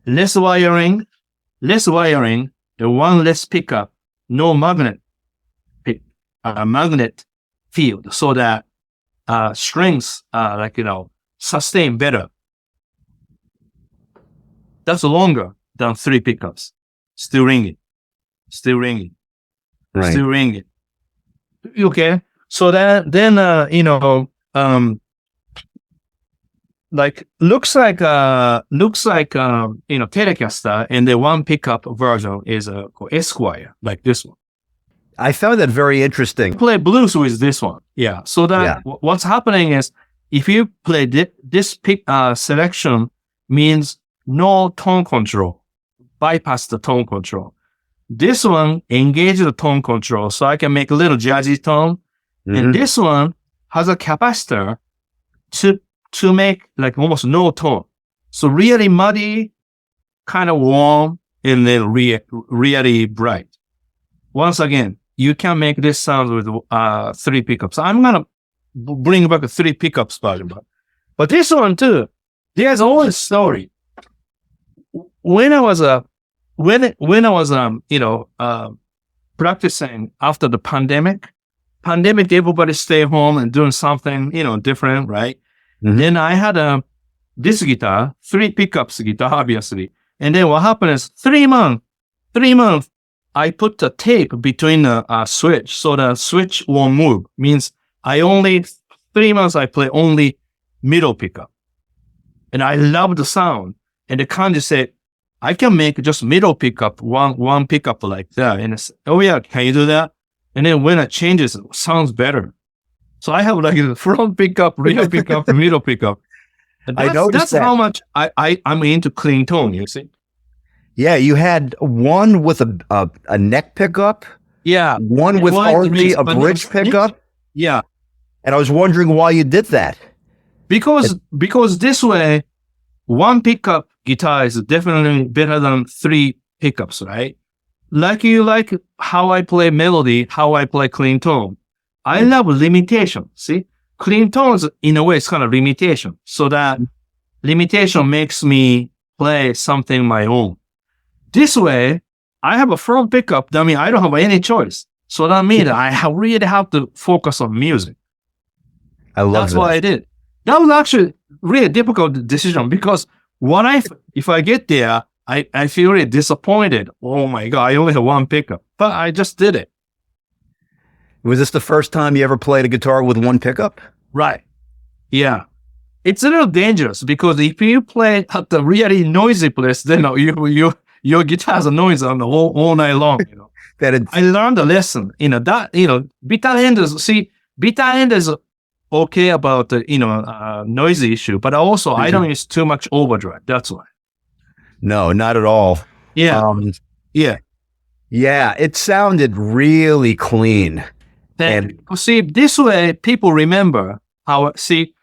Less wiring, the 1 less pickup, no magnet field, so that strings, sustain better. That's longer than 3 pickups. Still ringing. Right. Still ringing. Okay. So then, looks like Telecaster, and the 1 pickup version is Esquire, like this one. I found that very interesting. Play blues with this one. Yeah. So that what's happening is, if you play this selection, means no tone control, bypass the tone control. This one engage the tone control, so I can make a little jazzy tone. And this one has a capacitor to make like almost no tone. So really muddy, kind of warm, and then really bright. Once again, you can make this sound with 3 pickups. I'm gonna bring back a 3 pickups version, but this one too, there's always a story. When I was practicing after the pandemic, everybody stay home and doing something, different, right? Then I had this guitar, 3 pickups guitar, obviously. And then what happened is 3 months, I put the tape between the switch, so the switch won't move. Means 3 months I play only middle pickup. And I love the sound. And the kanji said, I can make just middle pickup, one pickup like that. And I said, oh yeah, can you do that? And then when it changes, it sounds better. So I have like a front pickup, rear pickup, and middle pickup. And that's how much I'm into clean tone, you see? Yeah, you had one with a neck pickup. Yeah. One with only a bridge pickup. Yeah. And I was wondering why you did that. Because this way, 1 pickup guitar is definitely better than 3 pickups, right? Like how I play melody, how I play clean tone. I love limitation. See, clean tones in a way is kind of limitation. So that limitation makes me play something my own. This way, I have a front pickup. That means I don't have any choice. So that means I really have to focus on music. I love That's what I did. That was actually really difficult decision, because if I get there, I feel really disappointed. Oh my God, I only have 1 pickup, but I just did it. Was this the first time you ever played a guitar with 1 pickup? Right. Yeah. It's a little dangerous, because if you play at the really noisy place, then your guitar's a noise on the all night long. I learned a lesson. Bitter end is okay about the noisy issue, but also I don't use too much overdrive. That's why. No, not at all. Yeah. Yeah, it sounded really clean. And see, this way people remember how. See,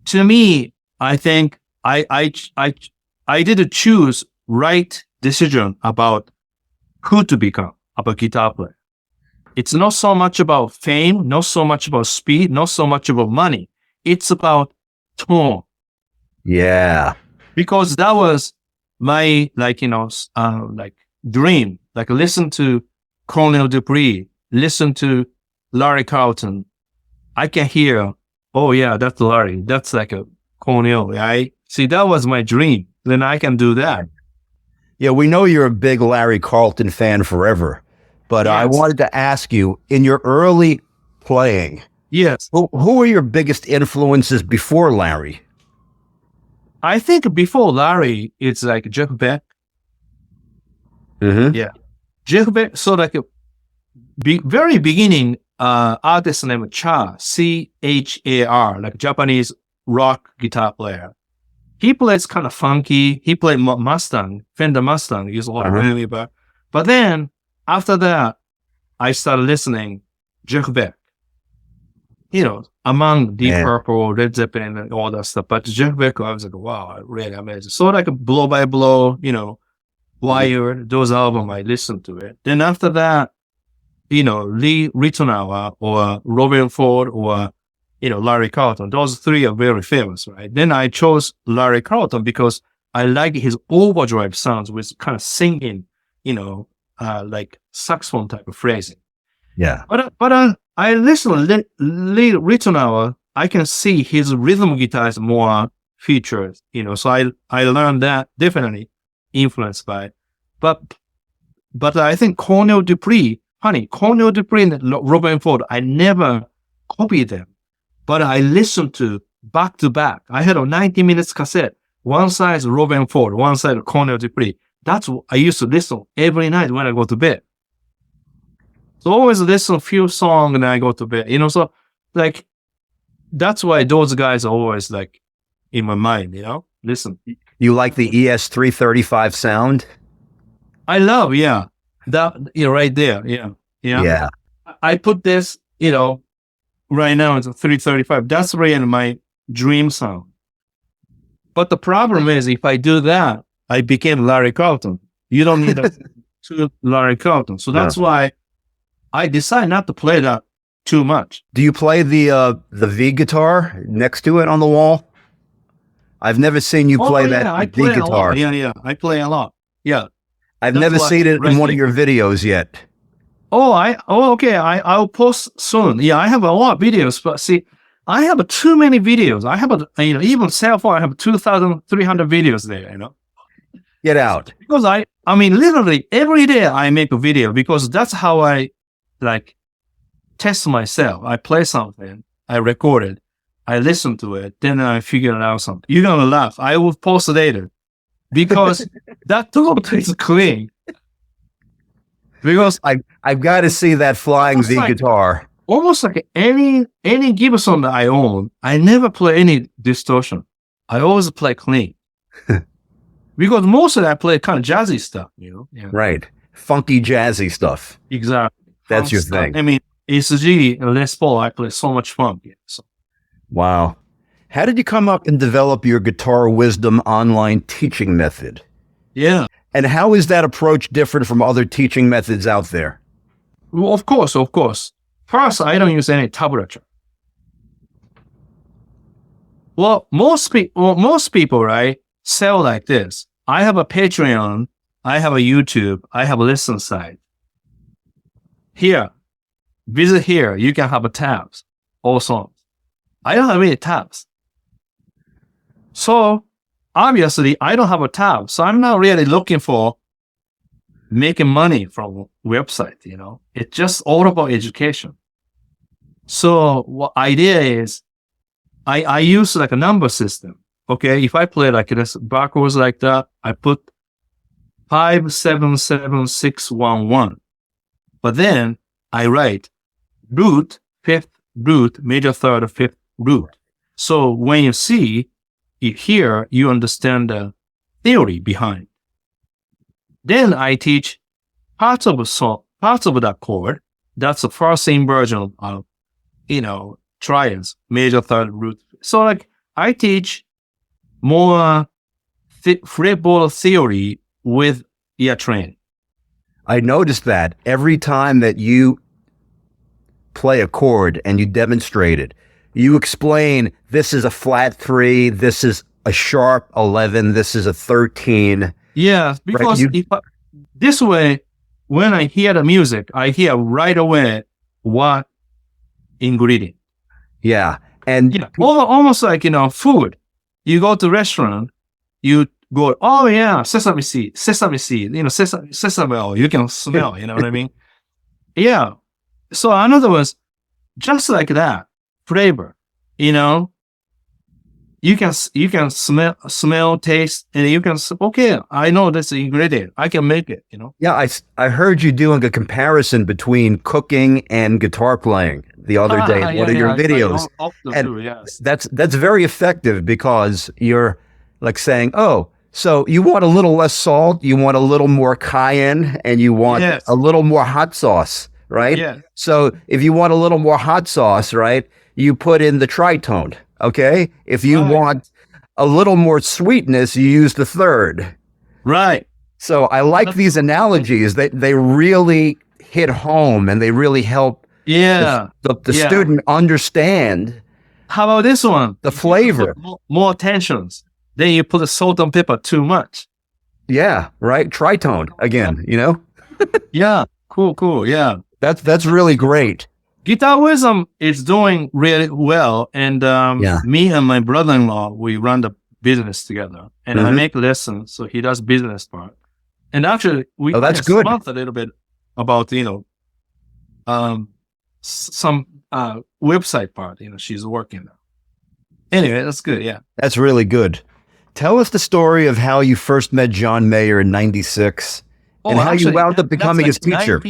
to me, I think I did choose right decision about who to become a guitar player. It's not so much about fame, not so much about speed, not so much about money. It's about tone. Yeah. Because that was my, dream. Like, listen to Colonel Dupree, listen to Larry Carlton. I can hear, oh yeah, that's Larry. That's like a Colonel, right? See, that was my dream. Then I can do that. Yeah, we know you're a big Larry Carlton fan forever. But yes. I wanted to ask you, in your early playing, yes, who were your biggest influences before Larry? I think before Larry, it's like Jeff Beck. Mm-hmm. Yeah. Jeff Beck, so like very beginning, artist named Char, C-H-A-R, like Japanese rock guitar player. He plays kind of funky. He played Mustang, Fender Mustang, used a lot of really bad. But then, after that, I started listening Jeff Beck. Among Deep Purple, Led Zeppelin, and all that stuff. But Jeff Beck, I was like, wow, really amazing. So like Blow by Blow, Wired, those albums, I listened to it. Then after that, Lee Ritenour or Robin Ford or, Larry Carlton. Those 3 are very famous, right? Then I chose Larry Carlton because I like his overdrive sounds with kind of singing, like saxophone type of phrasing. Yeah. But I listened to Lee Ritenour I can see his rhythm guitar is more featured, so I learned that definitely influenced by it. But I think Cornell Dupree and Robin Ford, I never copied them, but I listened to back to back. I had a 90 minutes cassette. One side is Robin Ford, one side Cornell Dupree. That's what I used to listen every night when I go to bed. So always listen a few songs and I go to bed, so like, that's why those guys are always like in my mind, listen. You like the ES335 sound? I love, that, right there. Yeah. I put this, right now it's a 335. That's really my dream sound. But the problem is if I do that, I became Larry Carlton. You don't need to Larry Carlton. So that's why I decide not to play that too much. Do you play the V guitar next to it on the wall? I've never seen you play that V guitar. Yeah. I play a lot. Yeah. I've never seen it in one of your videos yet. Okay. I'll post soon. Yeah, I have a lot of videos, but see, I have too many videos. I have even cell phone, I have 2,300 videos there, Get out. Because literally every day I make a video because that's how I test myself. I play something, I record it, I listen to it, then I figure out something. You're going to laugh. I will post later because that tone is clean. Because I've got to see that flying V guitar. Almost like any Gibson that I own, I never play any distortion. I always play clean. Because most of that I play kind of jazzy stuff, Yeah. Right. Funky jazzy stuff. Exactly. That's your thing. ECG and Les Paul, I play so much funk. Yeah, so. Wow. How did you come up and develop your Guitar Wisdom online teaching method? Yeah. And how is that approach different from other teaching methods out there? Well, of course. First, I don't use any tablature. Well, most people, right, sell like this. I have a Patreon, I have a YouTube, I have a listen site. Here, visit here, you can have a tabs, all songs. I don't have any tabs. So, obviously, I don't have a tab. So I'm not really looking for making money from website, It's just all about education. So what idea is, I use like a number system. Okay, if I play like this backwards like that, I put 5, 7, 7, 6, 1, 1. But then I write root, fifth, root, major third, fifth, root. So when you see it here, you understand the theory behind. Then I teach parts of that chord. That's the first inversion of, triads, major third, root. So like I teach more fretboard theory with ear training. I noticed that every time that you play a chord and you demonstrate it, you explain this is a flat 3, this is a sharp 11, this is a 13. Yeah, because this way, when I hear the music, I hear right away what ingredient. Yeah. And almost like, food. You go to restaurant, you go, oh yeah, sesame seed, sesame oil, you can smell, you know what I mean? Yeah. So in other words, just like that, flavor, you can smell, taste, and you can, okay, I know that's the ingredient. I can make it, Yeah, I heard you doing a comparison between cooking and guitar playing the other day in one of your videos. That's very effective because you're like saying, oh, so you want a little less salt, you want a little more cayenne, and you want a little more hot sauce, right? Yeah. So if you want a little more hot sauce, right, you put in the tritone, okay? If you want a little more sweetness, you use the third. Right. So I like these analogies. They really hit home and they really help the student understand. How about this one? The flavor. More tensions. Then you put the salt and pepper too much. Yeah, right. Tritone again, Yeah. Cool. Yeah. That's really great. Guitarism is doing really well. And me and my brother-in-law, we run the business together. And I make lessons, so he does business part. And actually, we that's good. A little bit about, some website part, she's working now. Anyway, that's good, yeah. That's really good. Tell us the story of how you first met John Mayer in 96 and how you wound up becoming his teacher.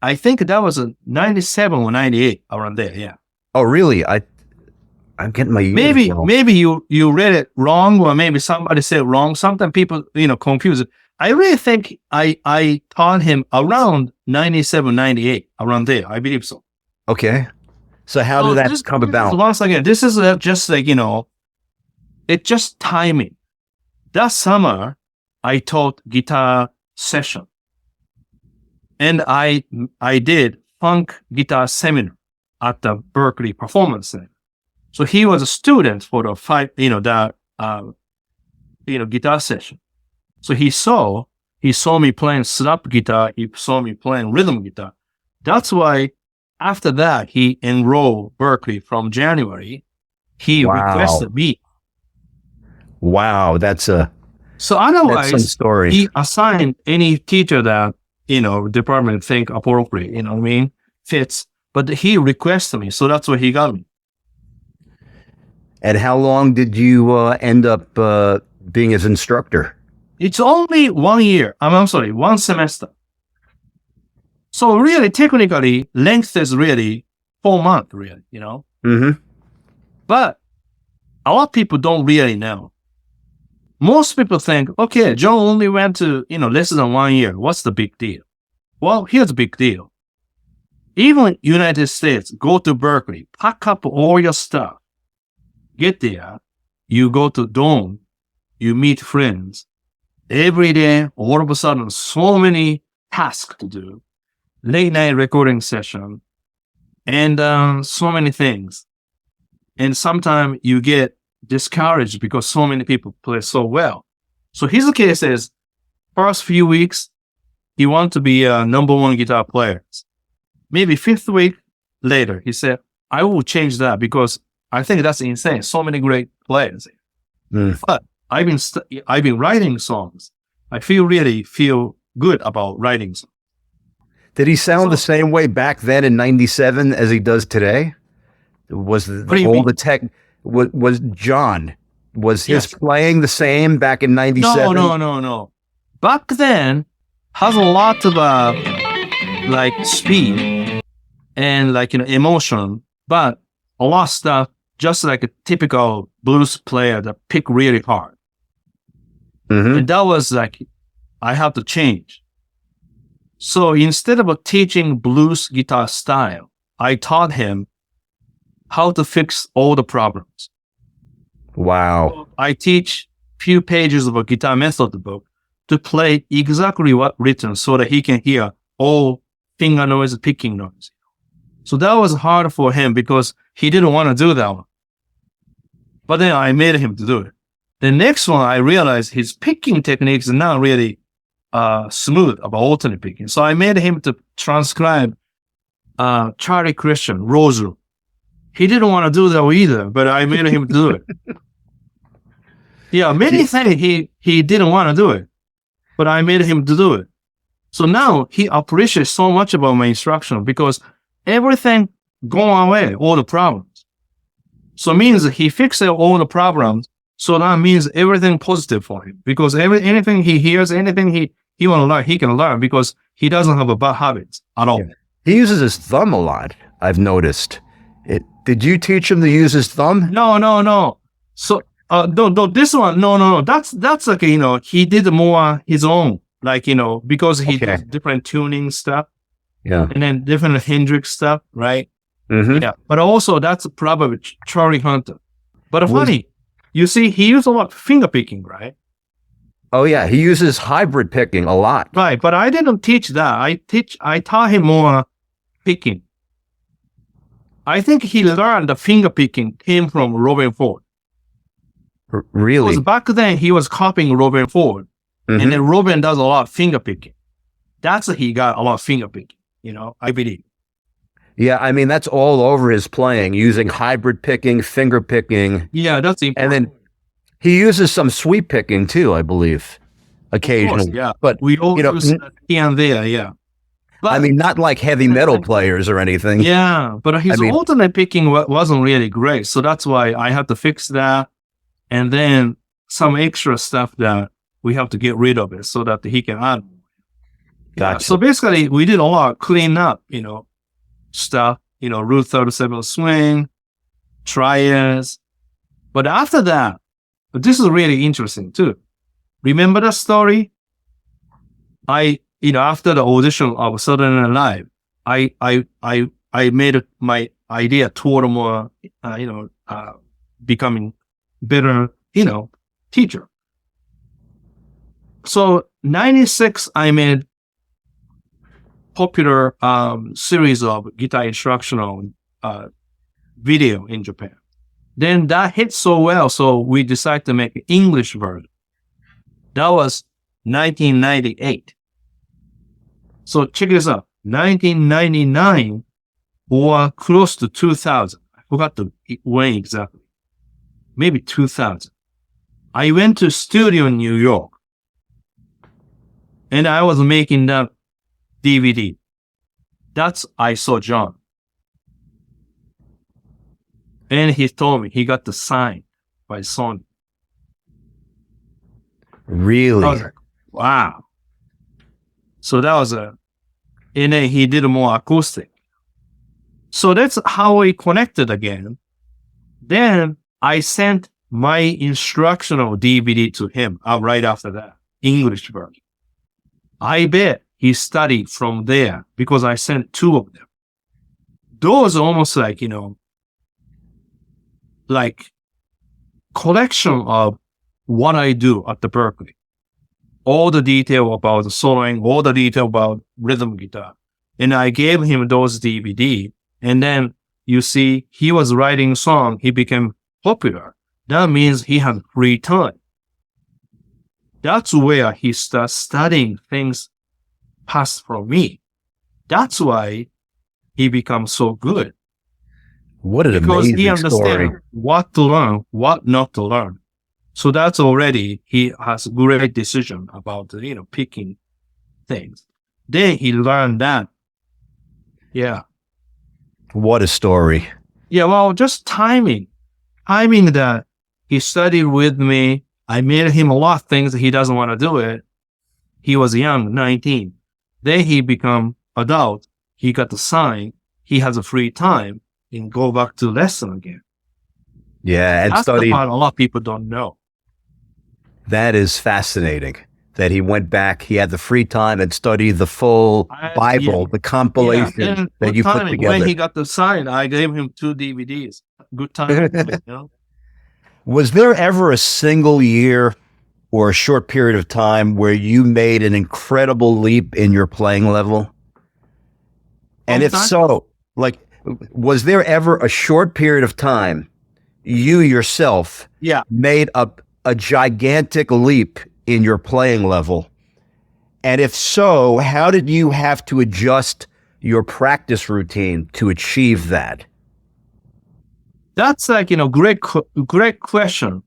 I think that was 97 or 98, around there, yeah. Oh, really? I'm getting my years wrong. Maybe you read it wrong, or maybe somebody said wrong. Sometimes people, confuse it. I really think I taught him around 97, 98, around there. I believe so. Okay. So how did that come about? Once again, this is just like, it's just timing. That summer, I taught guitar session. And I did funk guitar seminar at the Berklee Performance Center. So he was a student for the guitar session. So he saw me playing slap guitar. He saw me playing rhythm guitar. That's why after that, he enrolled Berklee from January. He requested me. Wow. So otherwise, some story. He assigned any teacher that, department think appropriate, fits. But he requested me. So that's where he got me. And how long did you end up being his instructor? It's only 1 year. I'm sorry, 1 semester. So really, technically, length is really 4 months, really, Mm-hmm. But a lot of people don't really know. Most people think, okay, John only went to, less than 1 year. What's the big deal? Well, here's the big deal. Even United States, go to Berklee, pack up all your stuff, get there, you go to dorm, you meet friends. Every day, all of a sudden, so many tasks to do. Late night recording session, and so many things. And sometimes you get discouraged because so many people play so well. So his case is, first few weeks, he wanted to be a #1 guitar player. Maybe 5th week later, he said, I will change that because I think that's insane. So many great players. But I've been writing songs. I really feel good about writing songs. Did he sound the same way back then in 97 as he does today? Was John, was his playing the same back in 97? No. Back then has a lot of speed and emotion, but a lot of stuff just like a typical blues player that pick really hard. Mm-hmm. And that was I have to change. So instead of teaching blues guitar style, I taught him how to fix all the problems. Wow. So I teach few pages of a guitar method book to play exactly what written so that he can hear all finger noise, picking noise. So that was hard for him because he didn't want to do that one. But then I made him to do it. The next one, I realized his picking techniques are not really smooth about alternate picking. So I made him to transcribe Charlie Christian, Rosary. He didn't want to do that either, but I made him do it. Yeah, many things he didn't want to do it, but I made him to do it. So now he appreciates so much about my instruction because everything gone away, all the problems. So it means he fixed all the problems. So that means everything positive for him because anything he hears, anything he want to learn, he can learn because he doesn't have a bad habits at all. Yeah. He uses his thumb a lot, I've noticed. Did you teach him to use his thumb? No. So, no, this one, no. That's like, he did more his own, because he does different tuning stuff. Yeah. And then different Hendrix stuff, right? Mm-hmm. Yeah. But also that's probably Charlie Hunter. But funny, you see, he used a lot of finger picking, right? Oh yeah. He uses hybrid picking a lot. Right. But I didn't teach that. I taught him more picking. I think he learned the finger picking came from Robin Ford. Really? Because back then he was copying Robin Ford. Mm-hmm. And then Robin does a lot of finger picking. That's he got a lot of finger picking, I believe. Yeah, I mean, that's all over his playing, using hybrid picking, finger picking. Yeah, that's important. And then he uses some sweep picking too, I believe, occasionally. Of course, yeah. But, We all you know, use here and there, yeah. But, I mean, not like heavy metal players or anything. yeah, but his alternate picking wasn't really great. So that's why I had to fix that. And then some extra stuff that we have to get rid of it so that he can add. Gotcha. Yeah, so basically, we did a lot of clean up, stuff, Route 37 swing, triads. But after that, this is really interesting too. Remember the story? After the audition of Saturday Night Live, I made my idea toward more, becoming better, teacher. So 96, I made popular series of guitar instructional video in Japan. Then that hit so well, so we decided to make an English version. That was 1998. So check this out. 1999 or close to 2000. I forgot the when exactly. Maybe 2000. I went to studio in New York. And I was making that DVD. That's I saw John. And he told me he got the sign by Sony. Really? I was like, wow. So that was and then he did more acoustic. So that's how we connected again. Then I sent my instructional DVD to him right after that, English version. I bet he studied from there because I sent 2 of them. Those are almost like, like collection of what I do at the Berklee. All the detail about the soloing, all the detail about rhythm guitar. And I gave him those DVD. And then you see, he was writing song. He became popular. That means he had free time. That's where he starts studying things past from me. That's why he becomes so good. What an because amazing he understands story. what to learn, what not to learn. So that's already, he has a great decision about, picking things. Then he learned that. Yeah. What a story. Yeah, well, just timing. Timing that he studied with me. I made him a lot of things that he doesn't want to do it. He was young, 19. Then he become adult. He got the sign. He has a free time and go back to lesson again. Yeah, and That's the studied. part a lot of people don't know. That is fascinating. That he went back, he had the free time and studied the full Bible, the compilation that you put together. When he got the sign, I gave him 2 DVDs. Good time. Was there ever a single year or a short period of time where you made an incredible leap in your playing level? And if so, like, was there ever a short period of time you yourself made a gigantic leap in your playing level? And if so, how did you have to adjust your practice routine to achieve that? That's like, great question.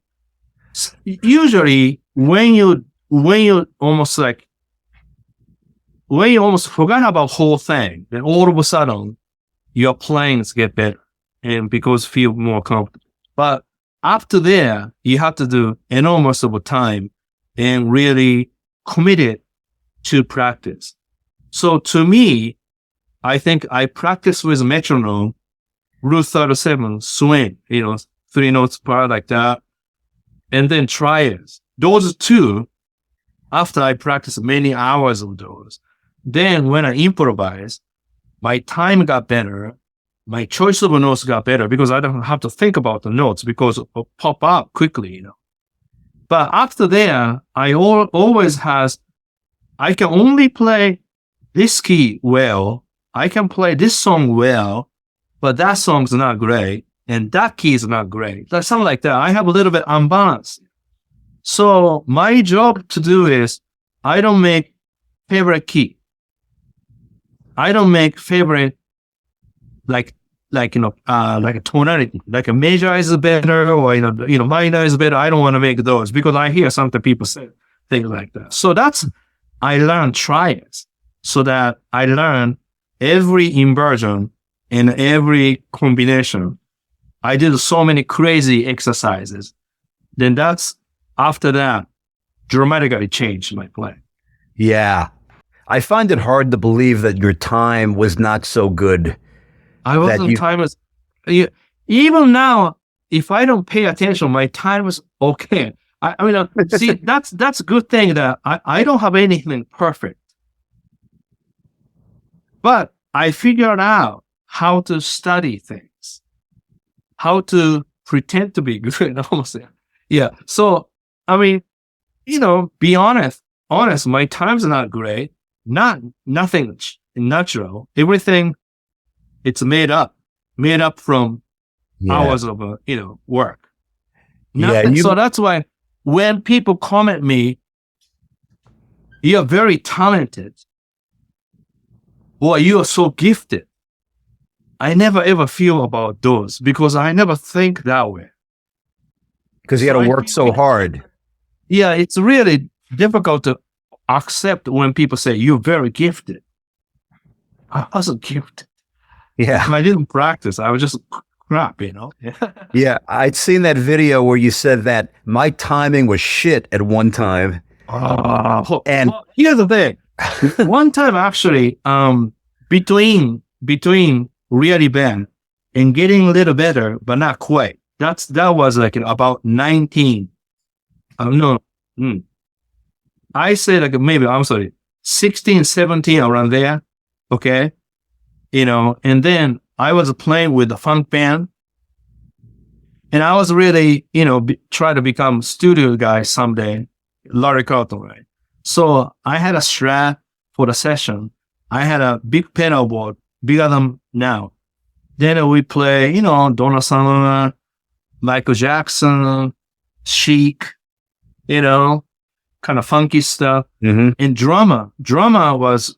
Usually when you almost forgot about whole thing, then all of a sudden your playings get better and because feel more comfortable. But after there, you have to do enormous of time and really committed to practice. So to me, I think I practice with metronome, Route 37, swing, 3 notes per like that. And then triads. Those 2, after I practice many hours of those, then when I improvise, my time got better. My choice of notes got better because I don't have to think about the notes because it will pop up quickly, But after there, I always I can only play this key well. I can play this song well, but that song's not great. And that key is not great. Like something like that. I have a little bit unbalanced. So my job to do is I don't make favorite key. I don't make favorite like like a tonality, like a major is better, or minor is better. I don't want to make those because I hear sometimes people say things like that. So I learned triads, so that I learned every inversion and every combination. I did so many crazy exercises. Then after that, dramatically changed my playing. Yeah. I find it hard to believe that your time was not so good. I wasn't timeless. Even now, if I don't pay attention, my time was okay. I mean, see, that's a good thing that I don't have anything perfect. But I figured out how to study things, how to pretend to be good, almost. Yeah. So, I mean, be honest, my time's not great. Nothing natural. Everything, it's made up from hours of, work. Nothing. So that's why when people comment me, you're very talented, or you are so gifted, I never ever feel about those because I never think that way. Because you got to work so hard. Yeah, it's really difficult to accept when people say you're very gifted. I wasn't gifted. Yeah. I didn't practice. I was just crap, Yeah, I'd seen that video where you said that my timing was shit at one time. And here's the thing. One time, actually, between really bad and getting a little better, but not quite. That was like about 19. I say like maybe, 16, 17 around there. Okay. And then I was playing with the funk band, and I was really, try to become studio guy someday, Larry Carlton, right? So I had a Strat for the session. I had a big pedal board, bigger than now. Then we play, Donna Summer, Michael Jackson, Chic, kind of funky stuff. Mm-hmm. And drummer was,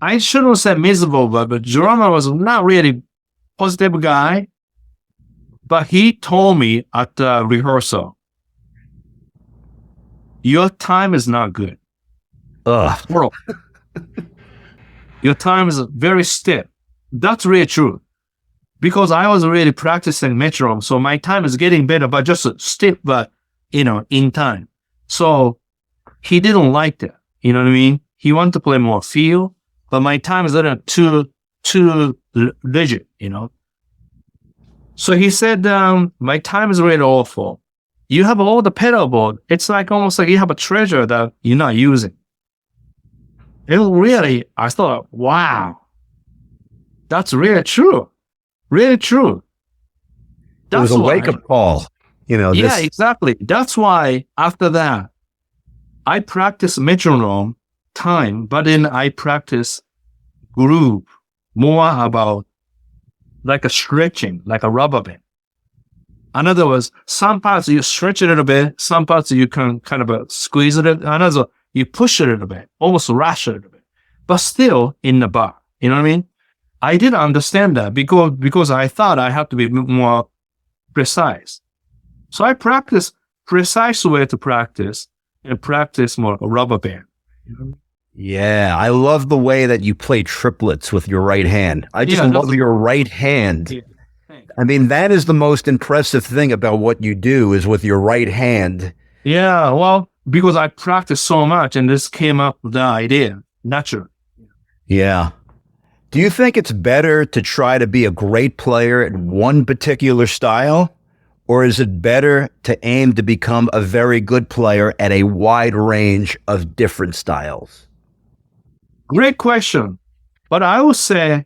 I shouldn't say miserable, but drummer was not really positive guy. But he told me at the rehearsal, your time is not good. Ugh. Your time is very stiff. That's really true. Because I was really practicing metronome, so my time is getting better, but just stiff, but, in time. So he didn't like that. You know what I mean? He wanted to play more feel, but my time is a little too rigid, So he said, my time is really awful. You have all the pedal board. It's like almost like you have a treasure that you're not using. It really, I thought, wow, that's really true. Really true. It was a wake-up call. Yeah, exactly. That's why after that, I practice metronome time, but then I practice groove more about like a stretching, like a rubber band. In other words, some parts you stretch it a little bit, some parts you can kind of squeeze it. Another, you push it a little bit, almost rush it a little bit, but still in the bar. You know what I mean? I didn't understand that because I thought I had to be more precise. So I practice precise way to practice and practice more a rubber band. Yeah, I love the way that you play triplets with your right hand. I just love your right hand. Yeah. I mean, that is the most impressive thing about what you do is with your right hand. Yeah, well, because I practiced so much and this came up with the idea, naturally. Yeah. Do you think it's better to try to be a great player at one particular style? Or is it better to aim to become a very good player at a wide range of different styles? Great question. But I would say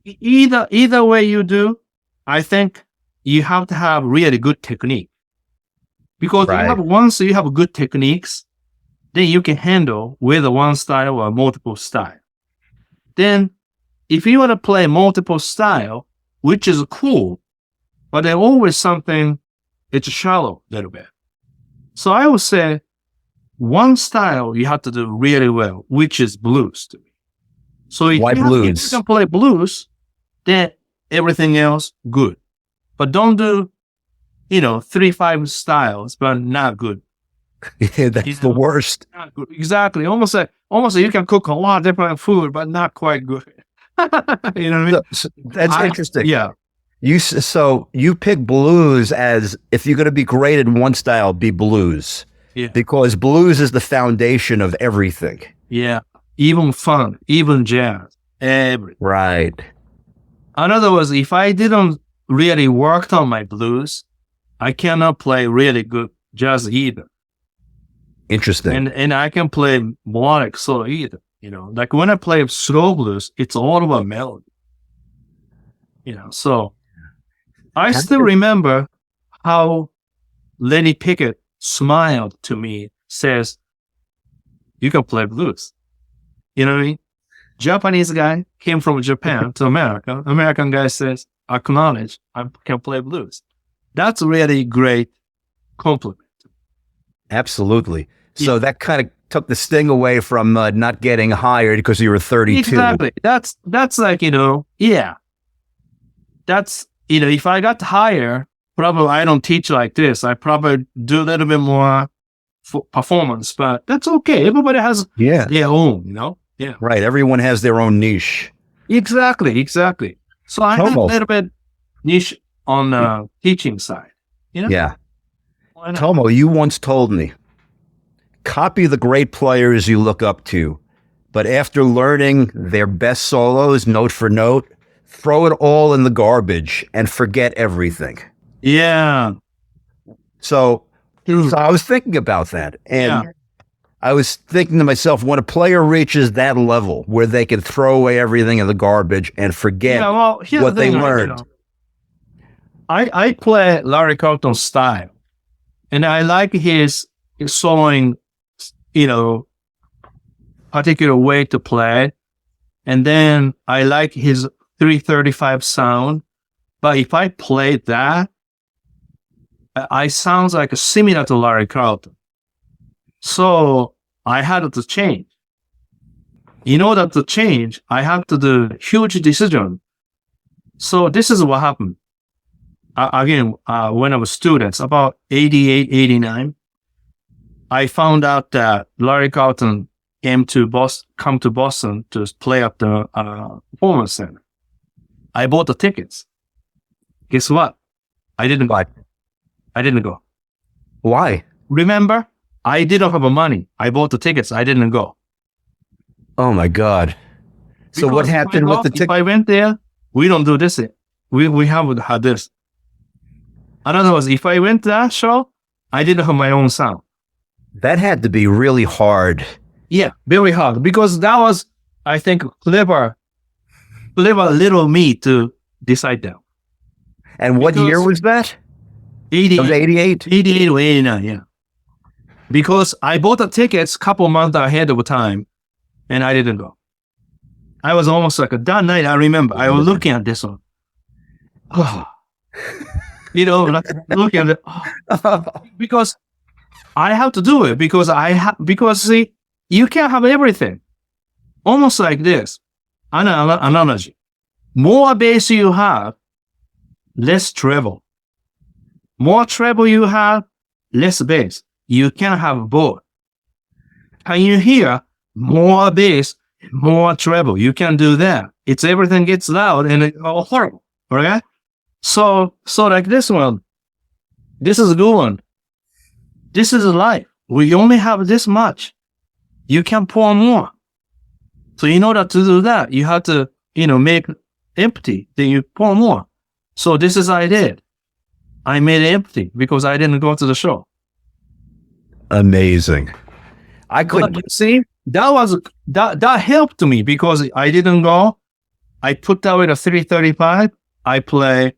either way you do, I think you have to have really good technique. Because once you have good techniques, then you can handle whether one style or multiple style. Then if you want to play multiple style, which is cool, but there's always something, it's shallow a little bit. So I would say one style you have to do really well, which is blues to me. So if Why if you blues? can play blues, then everything else good. But don't do, 3-5 styles, but not good. Yeah, that's the worst. Not good. Exactly. Almost like you can cook a lot of different food, but not quite good. You know what I mean? That's interesting. Yeah. So you pick blues as if you're going to be great in one style, be blues. Yeah. Because blues is the foundation of everything. Yeah. Even funk, even jazz, everything. Right. In other words, if I didn't really work on my blues, I cannot play really good jazz either. Interesting. And I can play melodic solo either. Like when I play slow blues, it's all about melody. So I still remember how Lenny Pickett smiled to me, says, "You can play blues." You know what I mean? Japanese guy came from Japan to America. American guy says, "Acknowledge I can play blues." That's really great compliment. Absolutely. So that kind of took the sting away from not getting hired because you were 32. Exactly. That's like, yeah. That's, if I got hired, probably I don't teach like this. I probably do a little bit more performance, but that's okay. Everybody has their own, Yeah. Right. Everyone has their own niche. Exactly. So I have a little bit niche on the teaching side. Yeah. Tomo, you once told me, copy the great players you look up to, but after learning their best solos note for note, throw it all in the garbage and forget everything. Yeah. So I was thinking about that, and I was thinking to myself, when a player reaches that level where they can throw away everything in the garbage and forget what they learned. I play Larry Carlton style, and I like his soloing, particular way to play. And then I like his 335 sound. But if I play that, I sound like similar to Larry Carlton. So I had to change. In order to change, I had to do huge decision. So this is what happened. Again, when I was students, about 88, 89, I found out that Larry Carlton come to Boston to play at the Performance Center. I bought the tickets. Guess what? I didn't go. Why? Remember? I didn't have money. I bought the tickets. I didn't go. Oh my God. So Because what happened with the ticket? If I went there, we don't do this. We haven't had this. In other words, if I went to that show, I didn't have my own sound. That had to be really hard. Yeah, very hard. Because that was, I think, clever little me to decide that. And what year was that? 88. It was 88? 88 or 89, yeah. Because I bought the tickets a couple months ahead of time, and I didn't go. I was almost like that night, I remember, I was looking at this one. Oh. Looking at it. Oh. Because I have to do it, because see, you can't have everything. Almost like this. Analogy. More bass you have, less treble. More treble you have, less bass. You can have both. Can you hear more bass, more treble? You can do that. It's everything gets loud and it's all horrible. Okay? So like this one, this is a good one. This is life. We only have this much. You can pour more. So in order to do that, you have to, make empty. Then you pour more. So this is what I did. I made it empty because I didn't go to the show. Amazing. I couldn't see that helped me because I didn't go. I put away the 335. I play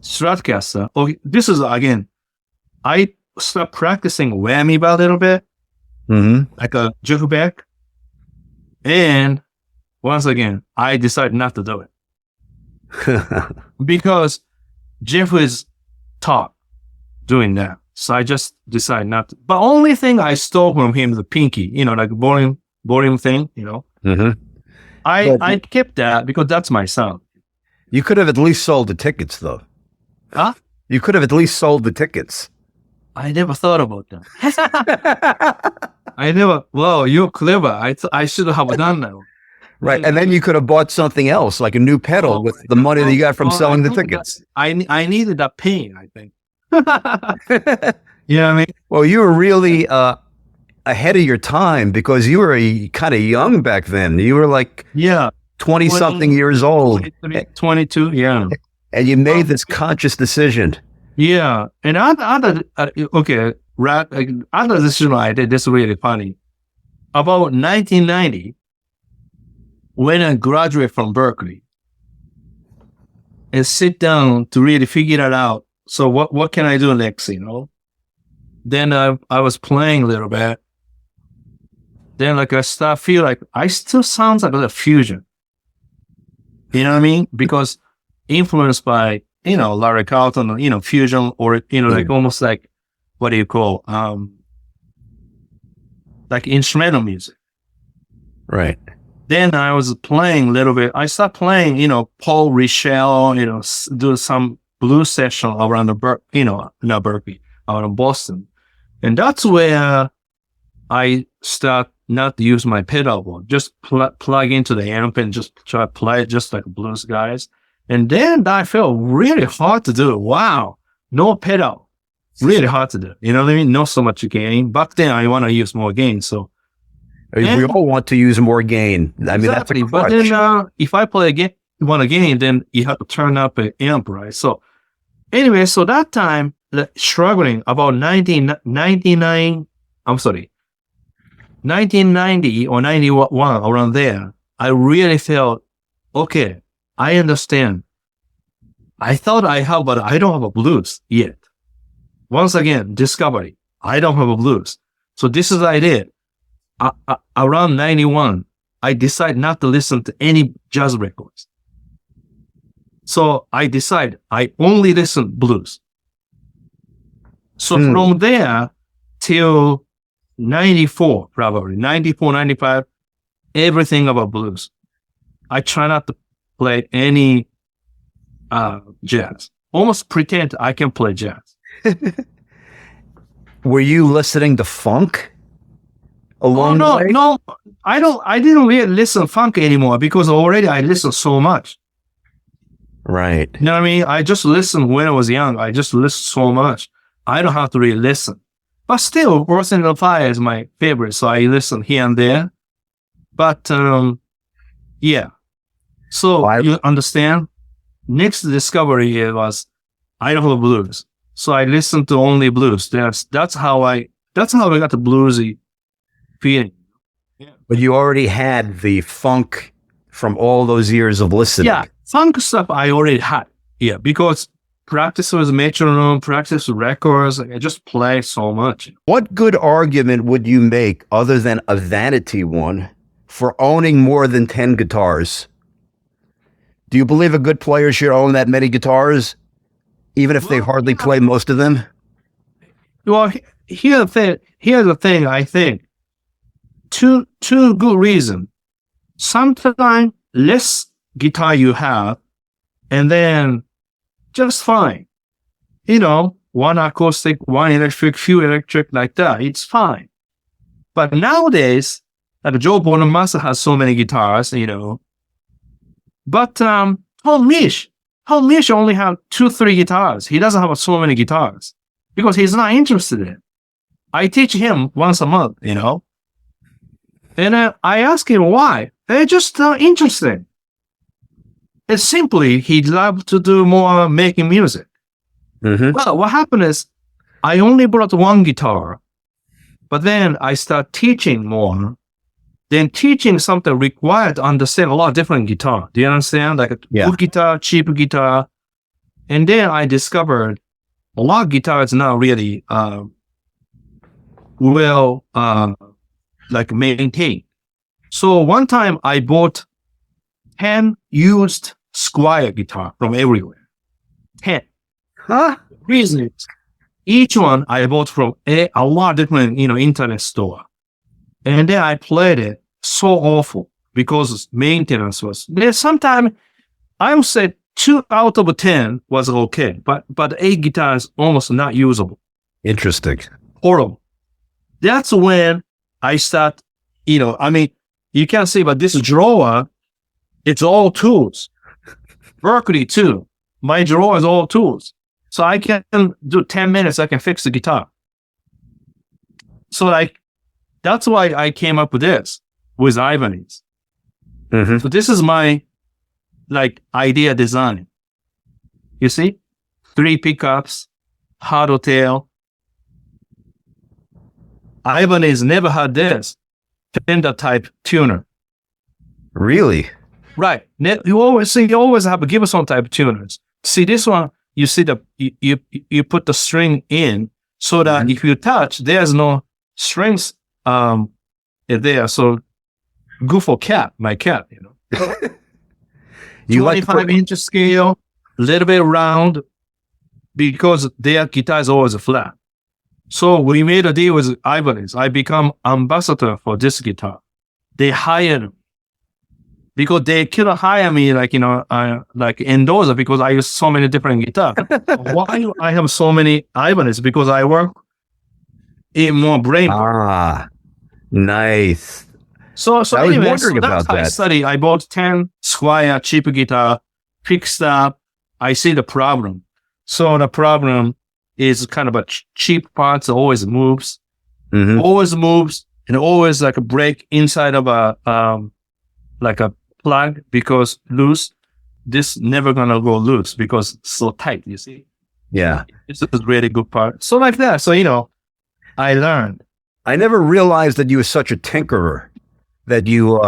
Stratocaster. Oh, this is again. I start practicing whammy bar a little bit, like a Jeff Beck, and once again, I decided not to do it because Jeff is top doing that. So I just decided not to. But only thing I stole from him is the pinky, like boring thing, Mm-hmm. I kept that because that's my sound. You could have at least sold the tickets, though. Huh? You could have at least sold the tickets. I never thought about that. Well, you're clever. I should have done that. Right. And then you could have bought something else, like a new pedal with the money that you got from selling the tickets. I needed that pain, I think. You know what I mean? Well, you were really ahead of your time because you were kind of young back then. You were like 20-something years old. 22, yeah. And you made this conscious decision. Yeah. And other decision I did, this is really funny. About 1990, when I graduated from Berklee and sit down to really figure it out. So what can I do next, you know? Then I was playing a little bit. Then like I start feel like I still sounds like a fusion. You know what I mean? Because influenced by, you know, Larry Carlton, you know, fusion or, you know, like almost like, what do you call, like instrumental music. Right. Then I was playing a little bit. I started playing, you know, Paul Richelle, you know, do some blues session around not Berklee, around Boston. And that's where I start not to use my pedal board, just plug into the amp and just try to play it just like blues guys. And then I felt really hard to do. Wow, no pedal, really hard to do. You know what I mean? Not so much gain. Back then, I want to use more gain. So we all want to use more gain. I mean, exactly. That's a but then if I play again, want to gain, then you have to turn up an amp, right? So anyway, so that time struggling about 1990 or 91, around there, I really felt, okay, I understand. I thought I have, but I don't have a blues yet. Once again, discovery. I don't have a blues. So this is what I did. Around 91, I decided not to listen to any jazz records. So I decided I only listen blues. So from there till 94, probably 94, 95, everything about blues. I try not to play any jazz. Almost pretend I can play jazz. Were you listening to funk along the way? No, I didn't really listen funk anymore because already I listened so much. Right. You know what I mean? I just listened when I was young. I just listened so much. I don't have to really listen. But still, Earth and Fire is my favorite, so I listen here and there. But, yeah. So, you understand? Next discovery was, I don't have blues. So I listened to only blues. That's how I got the bluesy feeling. Yeah. But you already had the funk from all those years of listening. Yeah, funk stuff I already had. Yeah, because practice with metronome, practice with records. I just play so much. What good argument would you make, other than a vanity one, for owning more than 10 guitars? Do you believe a good player should own that many guitars, even if they hardly play most of them? Well, here's the thing, I think. Two good reasons. Sometimes less guitar you have, and then just fine. You know, one acoustic, one electric, few electric, like that. It's fine. But nowadays, like Joe Bonamassa has so many guitars, you know. But Tom Misch only have 2-3 guitars. He doesn't have so many guitars because he's not interested in it. I teach him once a month, you know. And I ask him why. They're just interesting. And simply, he'd love to do more making music. Mm-hmm. Well, what happened is, I only brought one guitar, but then I start teaching more. Then teaching something required to understand a lot of different guitar. Do you understand? Like good guitar, cheap guitar. And then I discovered a lot of guitars not really like maintained. So one time I bought 10 used Squire guitar from everywhere. 10. Huh? Reason is, each one I bought from a lot of different, internet store. And then I played it so awful. because maintenance was there's sometimes I would say 2 out of 10 was okay, but 8 guitars almost not usable. Interesting. Horrible. That's when I start, I mean, you can't see, but this drawer, it's all tools. Berklee too. My drawer is all tools. So I can do 10 minutes, I can fix the guitar. So that's why I came up with this, with Ibanez. Mm-hmm. So this is my idea design. You see? 3 pickups, hard tail. Ibanez never had this Fender type tuner. Really? Right. You always have a Gibson type tuners. See this one, you see you put the string in so that if you touch, there's no strings there. So good for my cat, You 25-inch scale, a little bit round, because their guitar is always flat. So we made a deal with Ibanez. I become ambassador for this guitar. They hired me because they couldn't hire me like endorser because I use so many different guitars. Why do I have so many Ibanez? Because I work in more brain. Ah, nice. So I was anyway, wondering about how I that. studied. I bought 10 Squire cheap guitar, fixed up. I see the problem. So the problem is kind of a cheap parts always moves, and always like a break inside of a plug because loose. This never gonna go loose because it's so tight. You see? Yeah. It's a really good part. So like that. So I learned. I never realized that you were such a tinkerer. That you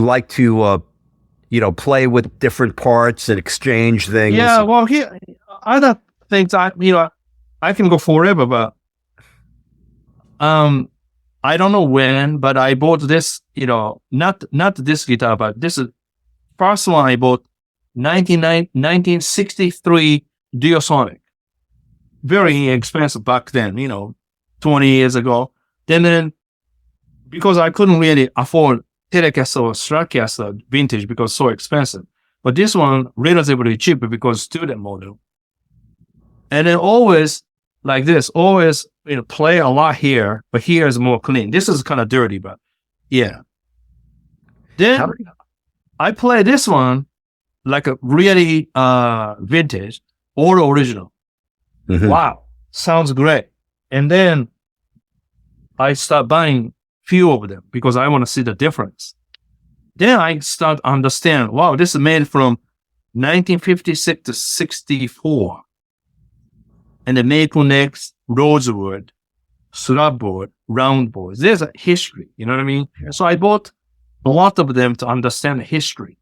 like to play with different parts and exchange things. Yeah, well, here other things I can go forever, but I don't know when, but I bought this, not this guitar, but this is first one I bought 1963 Duosonic. Very expensive back then, 20 years ago. Then because I couldn't really afford Telecaster or Stratocaster vintage because it's so expensive. But this one relatively cheap because student model. And then always like this, always play a lot here, but here is more clean. This is kind of dirty, but yeah. Then I play this one like a really vintage or original. Mm-hmm. Wow, sounds great. And then I start buying few of them because I want to see the difference. Then I start understand, wow, this is made from 1956 to 64. And the maple necks, rosewood, slabboard, round boards. There's a history, you know what I mean? So I bought a lot of them to understand the history.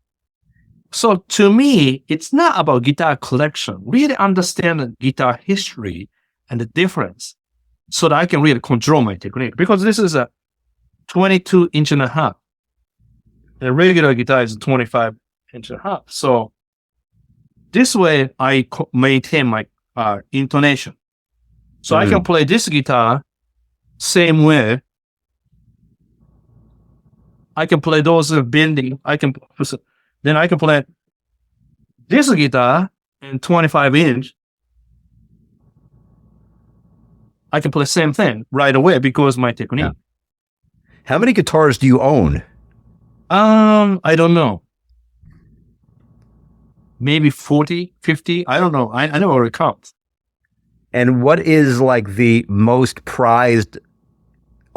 So to me, it's not about guitar collection. Really understand the guitar history and the difference so that I can really control my technique. Because this is a 22.5 inches. The regular guitar is 25.5 inches. So this way I maintain my intonation. So I can play this guitar same way. I can play those bending. Then I can play this guitar in 25-inch. I can play the same thing right away because my technique. Yeah. How many guitars do you own? I don't know. Maybe 40, 50. I don't know. I never really count. And what is like the most prized,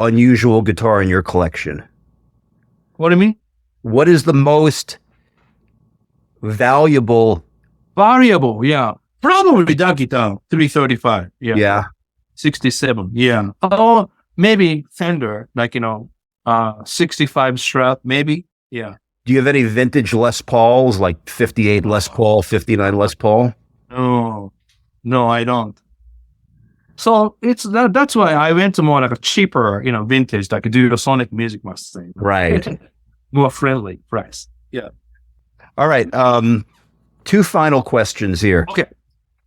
unusual guitar in your collection? What do you mean? What is the most valuable? Variable, yeah. Probably that guitar, 335. Yeah. Yeah. 67, yeah. Or maybe Fender, 65 Strat, maybe. Yeah. Do you have any vintage Les Pauls, like 58 Les Paul, 59 Les Paul? No, I don't. So that's why I went to more like a cheaper, vintage, like a Duosonic Music Master thing. Right. More friendly price. Yeah. All right. 2 final questions here. Okay.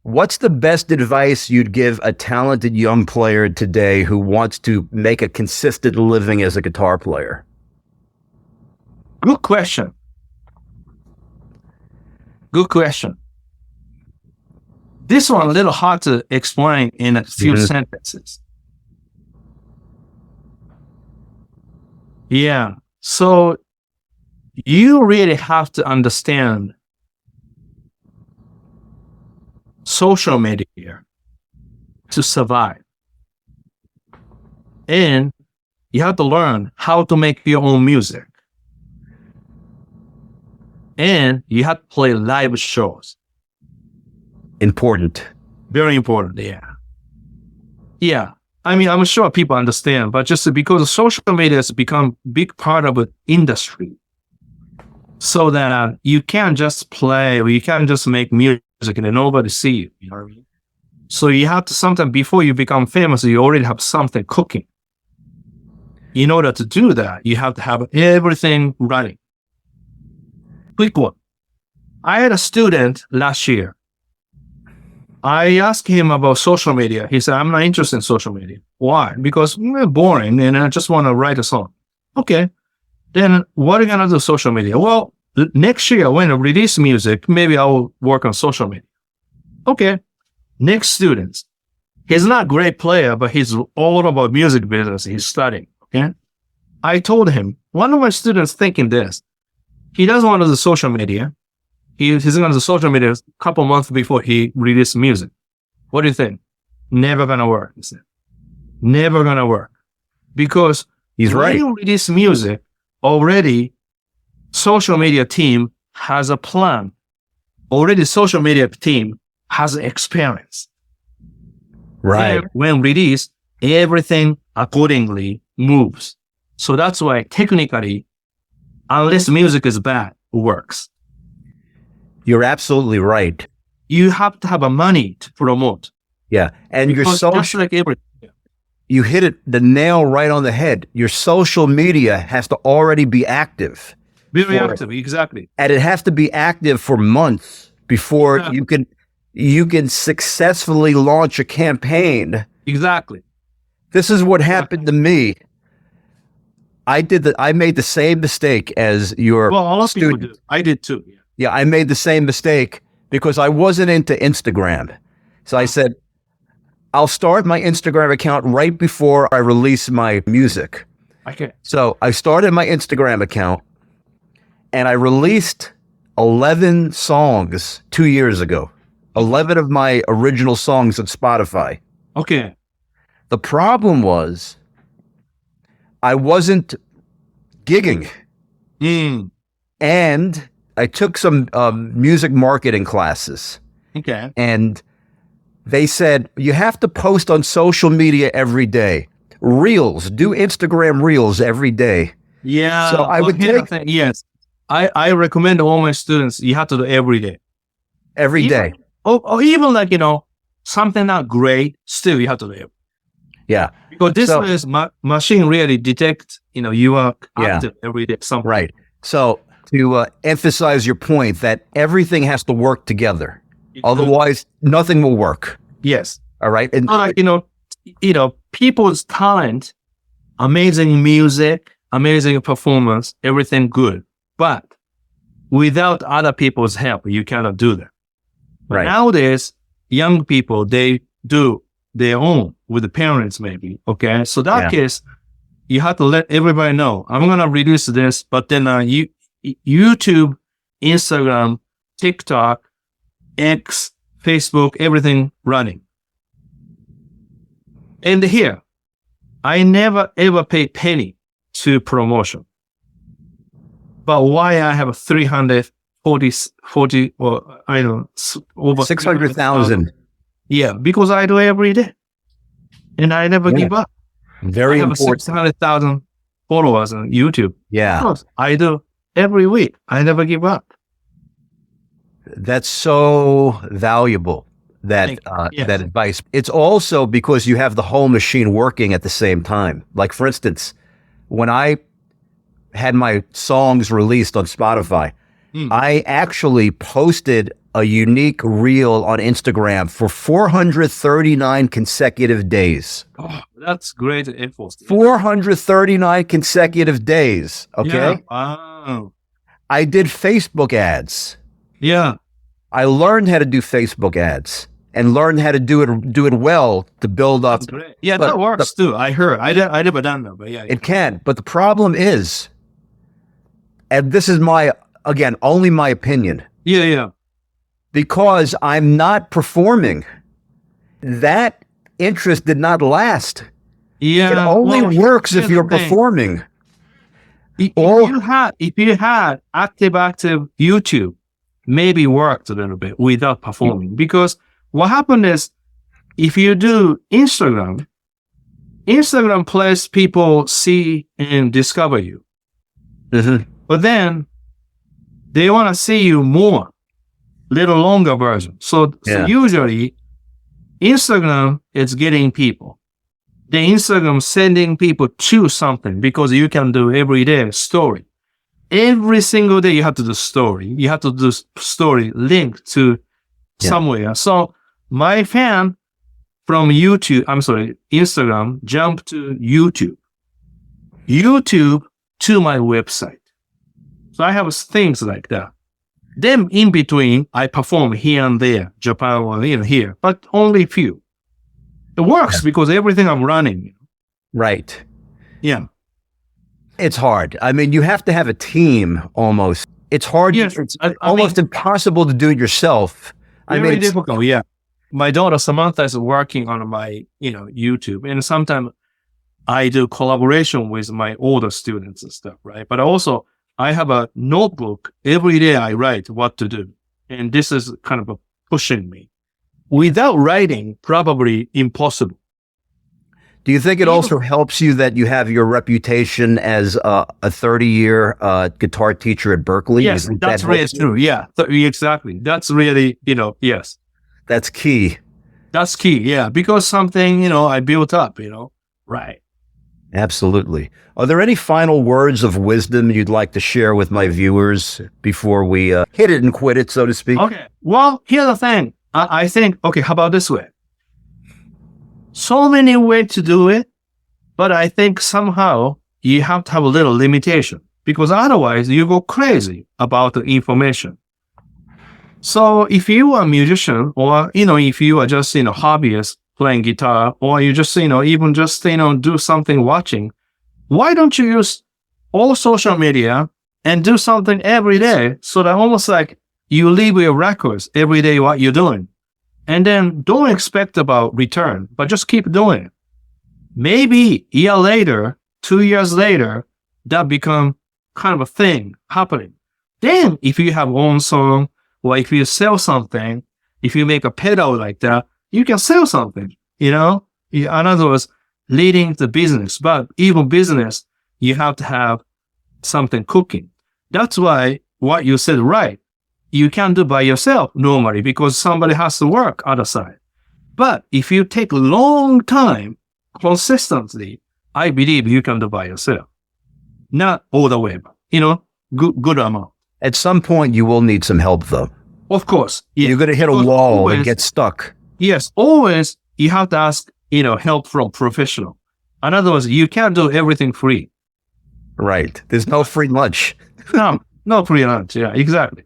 What's the best advice you'd give a talented young player today who wants to make a consistent living as a guitar player? Good question. Good question. This one a little hard to explain in a few sentences. Yeah. So you really have to understand social media to survive. And you have to learn how to make your own music. And you have to play live shows. Important. Very important, yeah. Yeah. I mean, I'm sure people understand, but just because social media has become a big part of the industry, so that you can't just play or you can't just make music and then nobody see you. You know what I mean? So you have to sometimes, before you become famous, you already have something cooking. In order to do that, you have to have everything running. Quick one. I had a student last year. I asked him about social media. He said, I'm not interested in social media. Why? Because we're boring and I just want to write a song. Okay. Then what are you going to do with social media? Well, next year when I release music, maybe I will work on social media. Okay. Next student. He's not a great player, but he's all about music business. He's studying. Okay. I told him, one of my students thinking this. He doesn't want to do social media. He's going to do social media a couple months before he releases music. What do you think? Never going to work, he said. Never going to work. Because he's right. When you release music, already social media team has a plan. Already social media team has experience. Right. And when released, everything accordingly moves. So that's why technically, unless music is bad, it works. You're absolutely right. You have to have a money to promote. Yeah. And your social, like everything. You hit it the nail right on the head. Your social media has to already be active. Very active, exactly. And it has to be active for months before you can successfully launch a campaign. Exactly. This is what happened to me. I made the same mistake as your Well, a lot of people student. do. I did too. Yeah, I made the same mistake because I wasn't into Instagram. So I said, I'll start my Instagram account right before I release my music. Okay. So I started my Instagram account and I released 11 songs 2 years ago. 11 of my original songs on Spotify. Okay. The problem was I wasn't gigging. And I took some music marketing classes. Okay. And they said, you have to post on social media every day. Reels, do Instagram reels every day. Yeah. So I would take... Yes. I recommend all my students, you have to do every day. Every day. Or even like, something not great, still you have to do it. Yeah. Because this is machine really detect, you are active every day. Right. So to emphasize your point that everything has to work together. Otherwise, nothing will work. Yes. All right. And people's talent, amazing music, amazing performance, everything good. But without other people's help, you cannot do that. But right. Nowadays, young people, they do their own with the parents maybe. Okay. So that case, you have to let everybody know, I'm going to release this, but then YouTube, Instagram, TikTok, X, Facebook, everything running. And here, I never ever pay penny to promotion. But why I have 340, or I don't know, over 600,000. Yeah, because I do every day. And I never give up. Very important. I have 600,000 followers on YouTube. Yeah. I do every week. I never give up. That's so valuable, that that advice. It's also because you have the whole machine working at the same time. Like, for instance, when I had my songs released on Spotify, I actually posted a unique reel on Instagram for 439 consecutive days. Oh, that's great info. 439 consecutive days. Okay. Yeah. Oh. I did Facebook ads. Yeah. I learned how to do Facebook ads and learned how to do it well to build up. Great. Yeah, that works too. I heard. I never done that, but yeah. It can. But the problem is, and this is only my opinion. Yeah. Because I'm not performing, that interest did not last. Yeah. It only works if you're performing. If you had active YouTube, maybe worked a little bit without performing. Because what happened is, if you do Instagram place people see and discover you. Mm-hmm. But then they want to see you more, little longer version. So usually Instagram is getting people. The Instagram sending people to something because you can do every day story. Every single day you have to do story. You have to do story linked to somewhere. So my fan from Instagram jumped to YouTube. YouTube to my website. So I have things like that. Then in between, I perform here and there, Japan or here, but only few. It works because everything I'm running. Right. Yeah. It's hard. I mean, you have to have a team almost. It's hard. Yes, it's almost impossible to do it yourself. Very difficult. Yeah. My daughter Samantha is working on my, YouTube, and sometimes I do collaboration with my older students and stuff, right? But also I have a notebook. Every day I write what to do. And this is kind of pushing me. Without writing, probably impossible. Do you think it also helps you that you have your reputation as a 30-year guitar teacher at Berklee? Yes, that's really true. Yeah, exactly. That's really, yes. That's key. That's key, yeah. Because something, I built up, right. Absolutely. Are there any final words of wisdom you'd like to share with my viewers before we hit it and quit it, so to speak? Okay. Well, here's the thing. I think, how about this way? So many ways to do it, but I think somehow you have to have a little limitation because otherwise you go crazy about the information. So if you are a musician or, if you are just, hobbyist playing guitar or you just, even just, do something watching, why don't you use all social media and do something every day so that almost like you leave your records every day what you're doing. And then don't expect about return, but just keep doing it. Maybe a year later, 2 years later, that become kind of a thing happening. Then if you have own song or if you sell something, if you make a pedal like that, you can sell something, In other words, leading the business. But even business, you have to have something cooking. That's why what you said right. You can't do by yourself normally because somebody has to work other side. But if you take a long time, consistently, I believe you can do by yourself. Not all the way, but, good amount. At some point, you will need some help, though. Of course. Yeah. You're going to hit a wall and get stuck. Yes, always you have to ask, help from professional. In other words, you can't do everything free. Right. There's no free lunch. No free lunch. Yeah, exactly.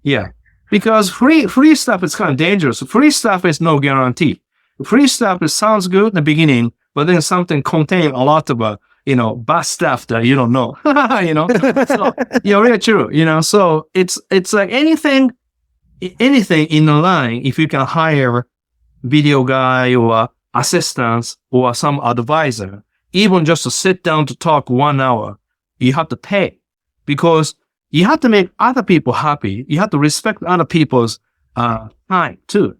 Yeah, because free stuff is kind of dangerous. Free stuff is no guarantee. Free stuff sounds good in the beginning, but then something contain a lot of bad stuff that you don't know. So, really true. So it's like anything in the line. If you can hire video guy or assistants or some advisor, even just to sit down to talk 1 hour, you have to pay because you have to make other people happy. You have to respect other people's time too.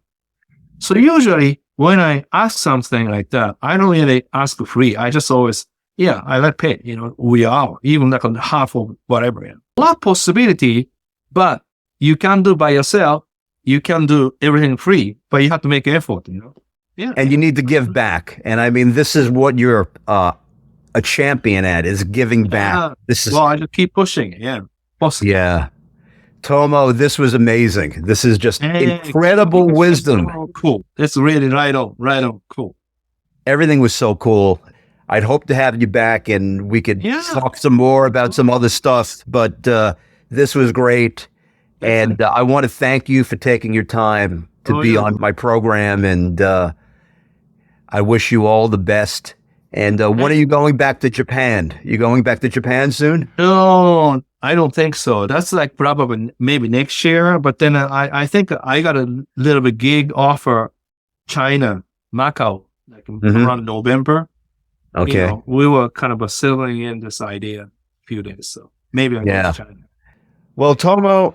So usually when I ask something like that, I don't really ask for free. I just always, I let pay, we are, even like on half of whatever. A lot of possibility, but you can't do by yourself. You can do everything free, but you have to make effort, Yeah. And you need to give back. And I mean, this is what you're a champion at, is giving back. I just keep pushing it. Yeah. Possible. Yeah. Tomo, this was amazing. This is just incredible wisdom. So cool. It's really right on. Cool. Everything was so cool. I'd hope to have you back and we could Yeah. talk some more about some other stuff. But this was great. And I want to thank you for taking your time to be on my program. And I wish you all the best. And when are you going back to Japan? You going back to Japan soon? No, I don't think so. That's like probably maybe next year. But then I think I got a little bit gig offer China, Macau, like around November. Okay. You know, we were kind of settling in this idea a few days. So maybe I'm going to China. Well, Tomo,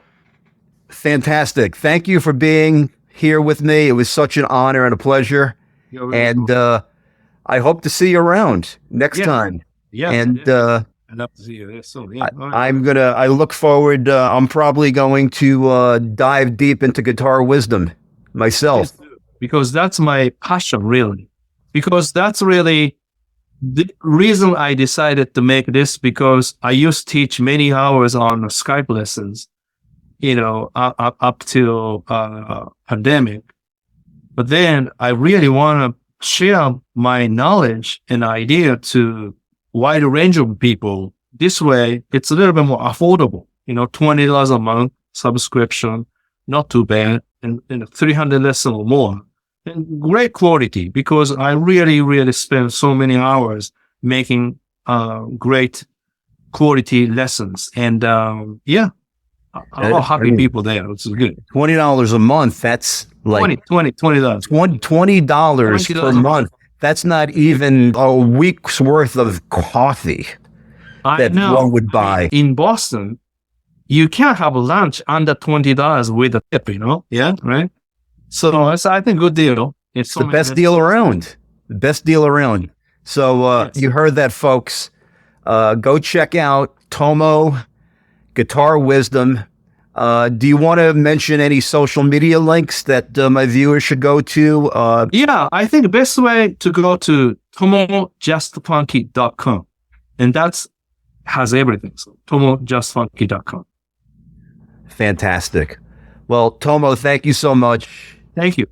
fantastic. Thank you for being here with me. It was such an honor and a pleasure. And I hope to see you around next time. Yeah. And I'd love to see you there soon. Yeah. I look forward. I'm probably going to dive deep into guitar wisdom myself. Yes, because that's my passion, really. Because that's really the reason I decided to make this, because I used to teach many hours on Skype lessons, you know, up till pandemic. But then I really want to share my knowledge and idea to wide range of people. This way, it's a little bit more affordable. You know, $20 a month subscription, not too bad, and 300 lessons or more. And great quality, because I really, really spend so many hours making great quality lessons. And yeah, all happy people there. It's good. $20 a month. That's like $20 $20 per month. That's not even a week's worth of coffee that one would buy. In Boston, you can't have lunch under $20 with a tip, you know? Yeah, right? So it's, I think, good deal. It's the best deal around. The best deal around. So you heard that, folks. Go check out Tomo Guitar Wisdom. Do you want to mention any social media links that my viewers should go to? Yeah, I think the best way to go to tomojustfunky.com. And that's has everything. So tomojustfunky.com. Fantastic. Well, Tomo, thank you so much. Thank you.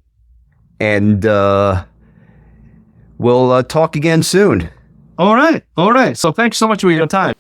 And we'll talk again soon. All right. So thanks so much for your time.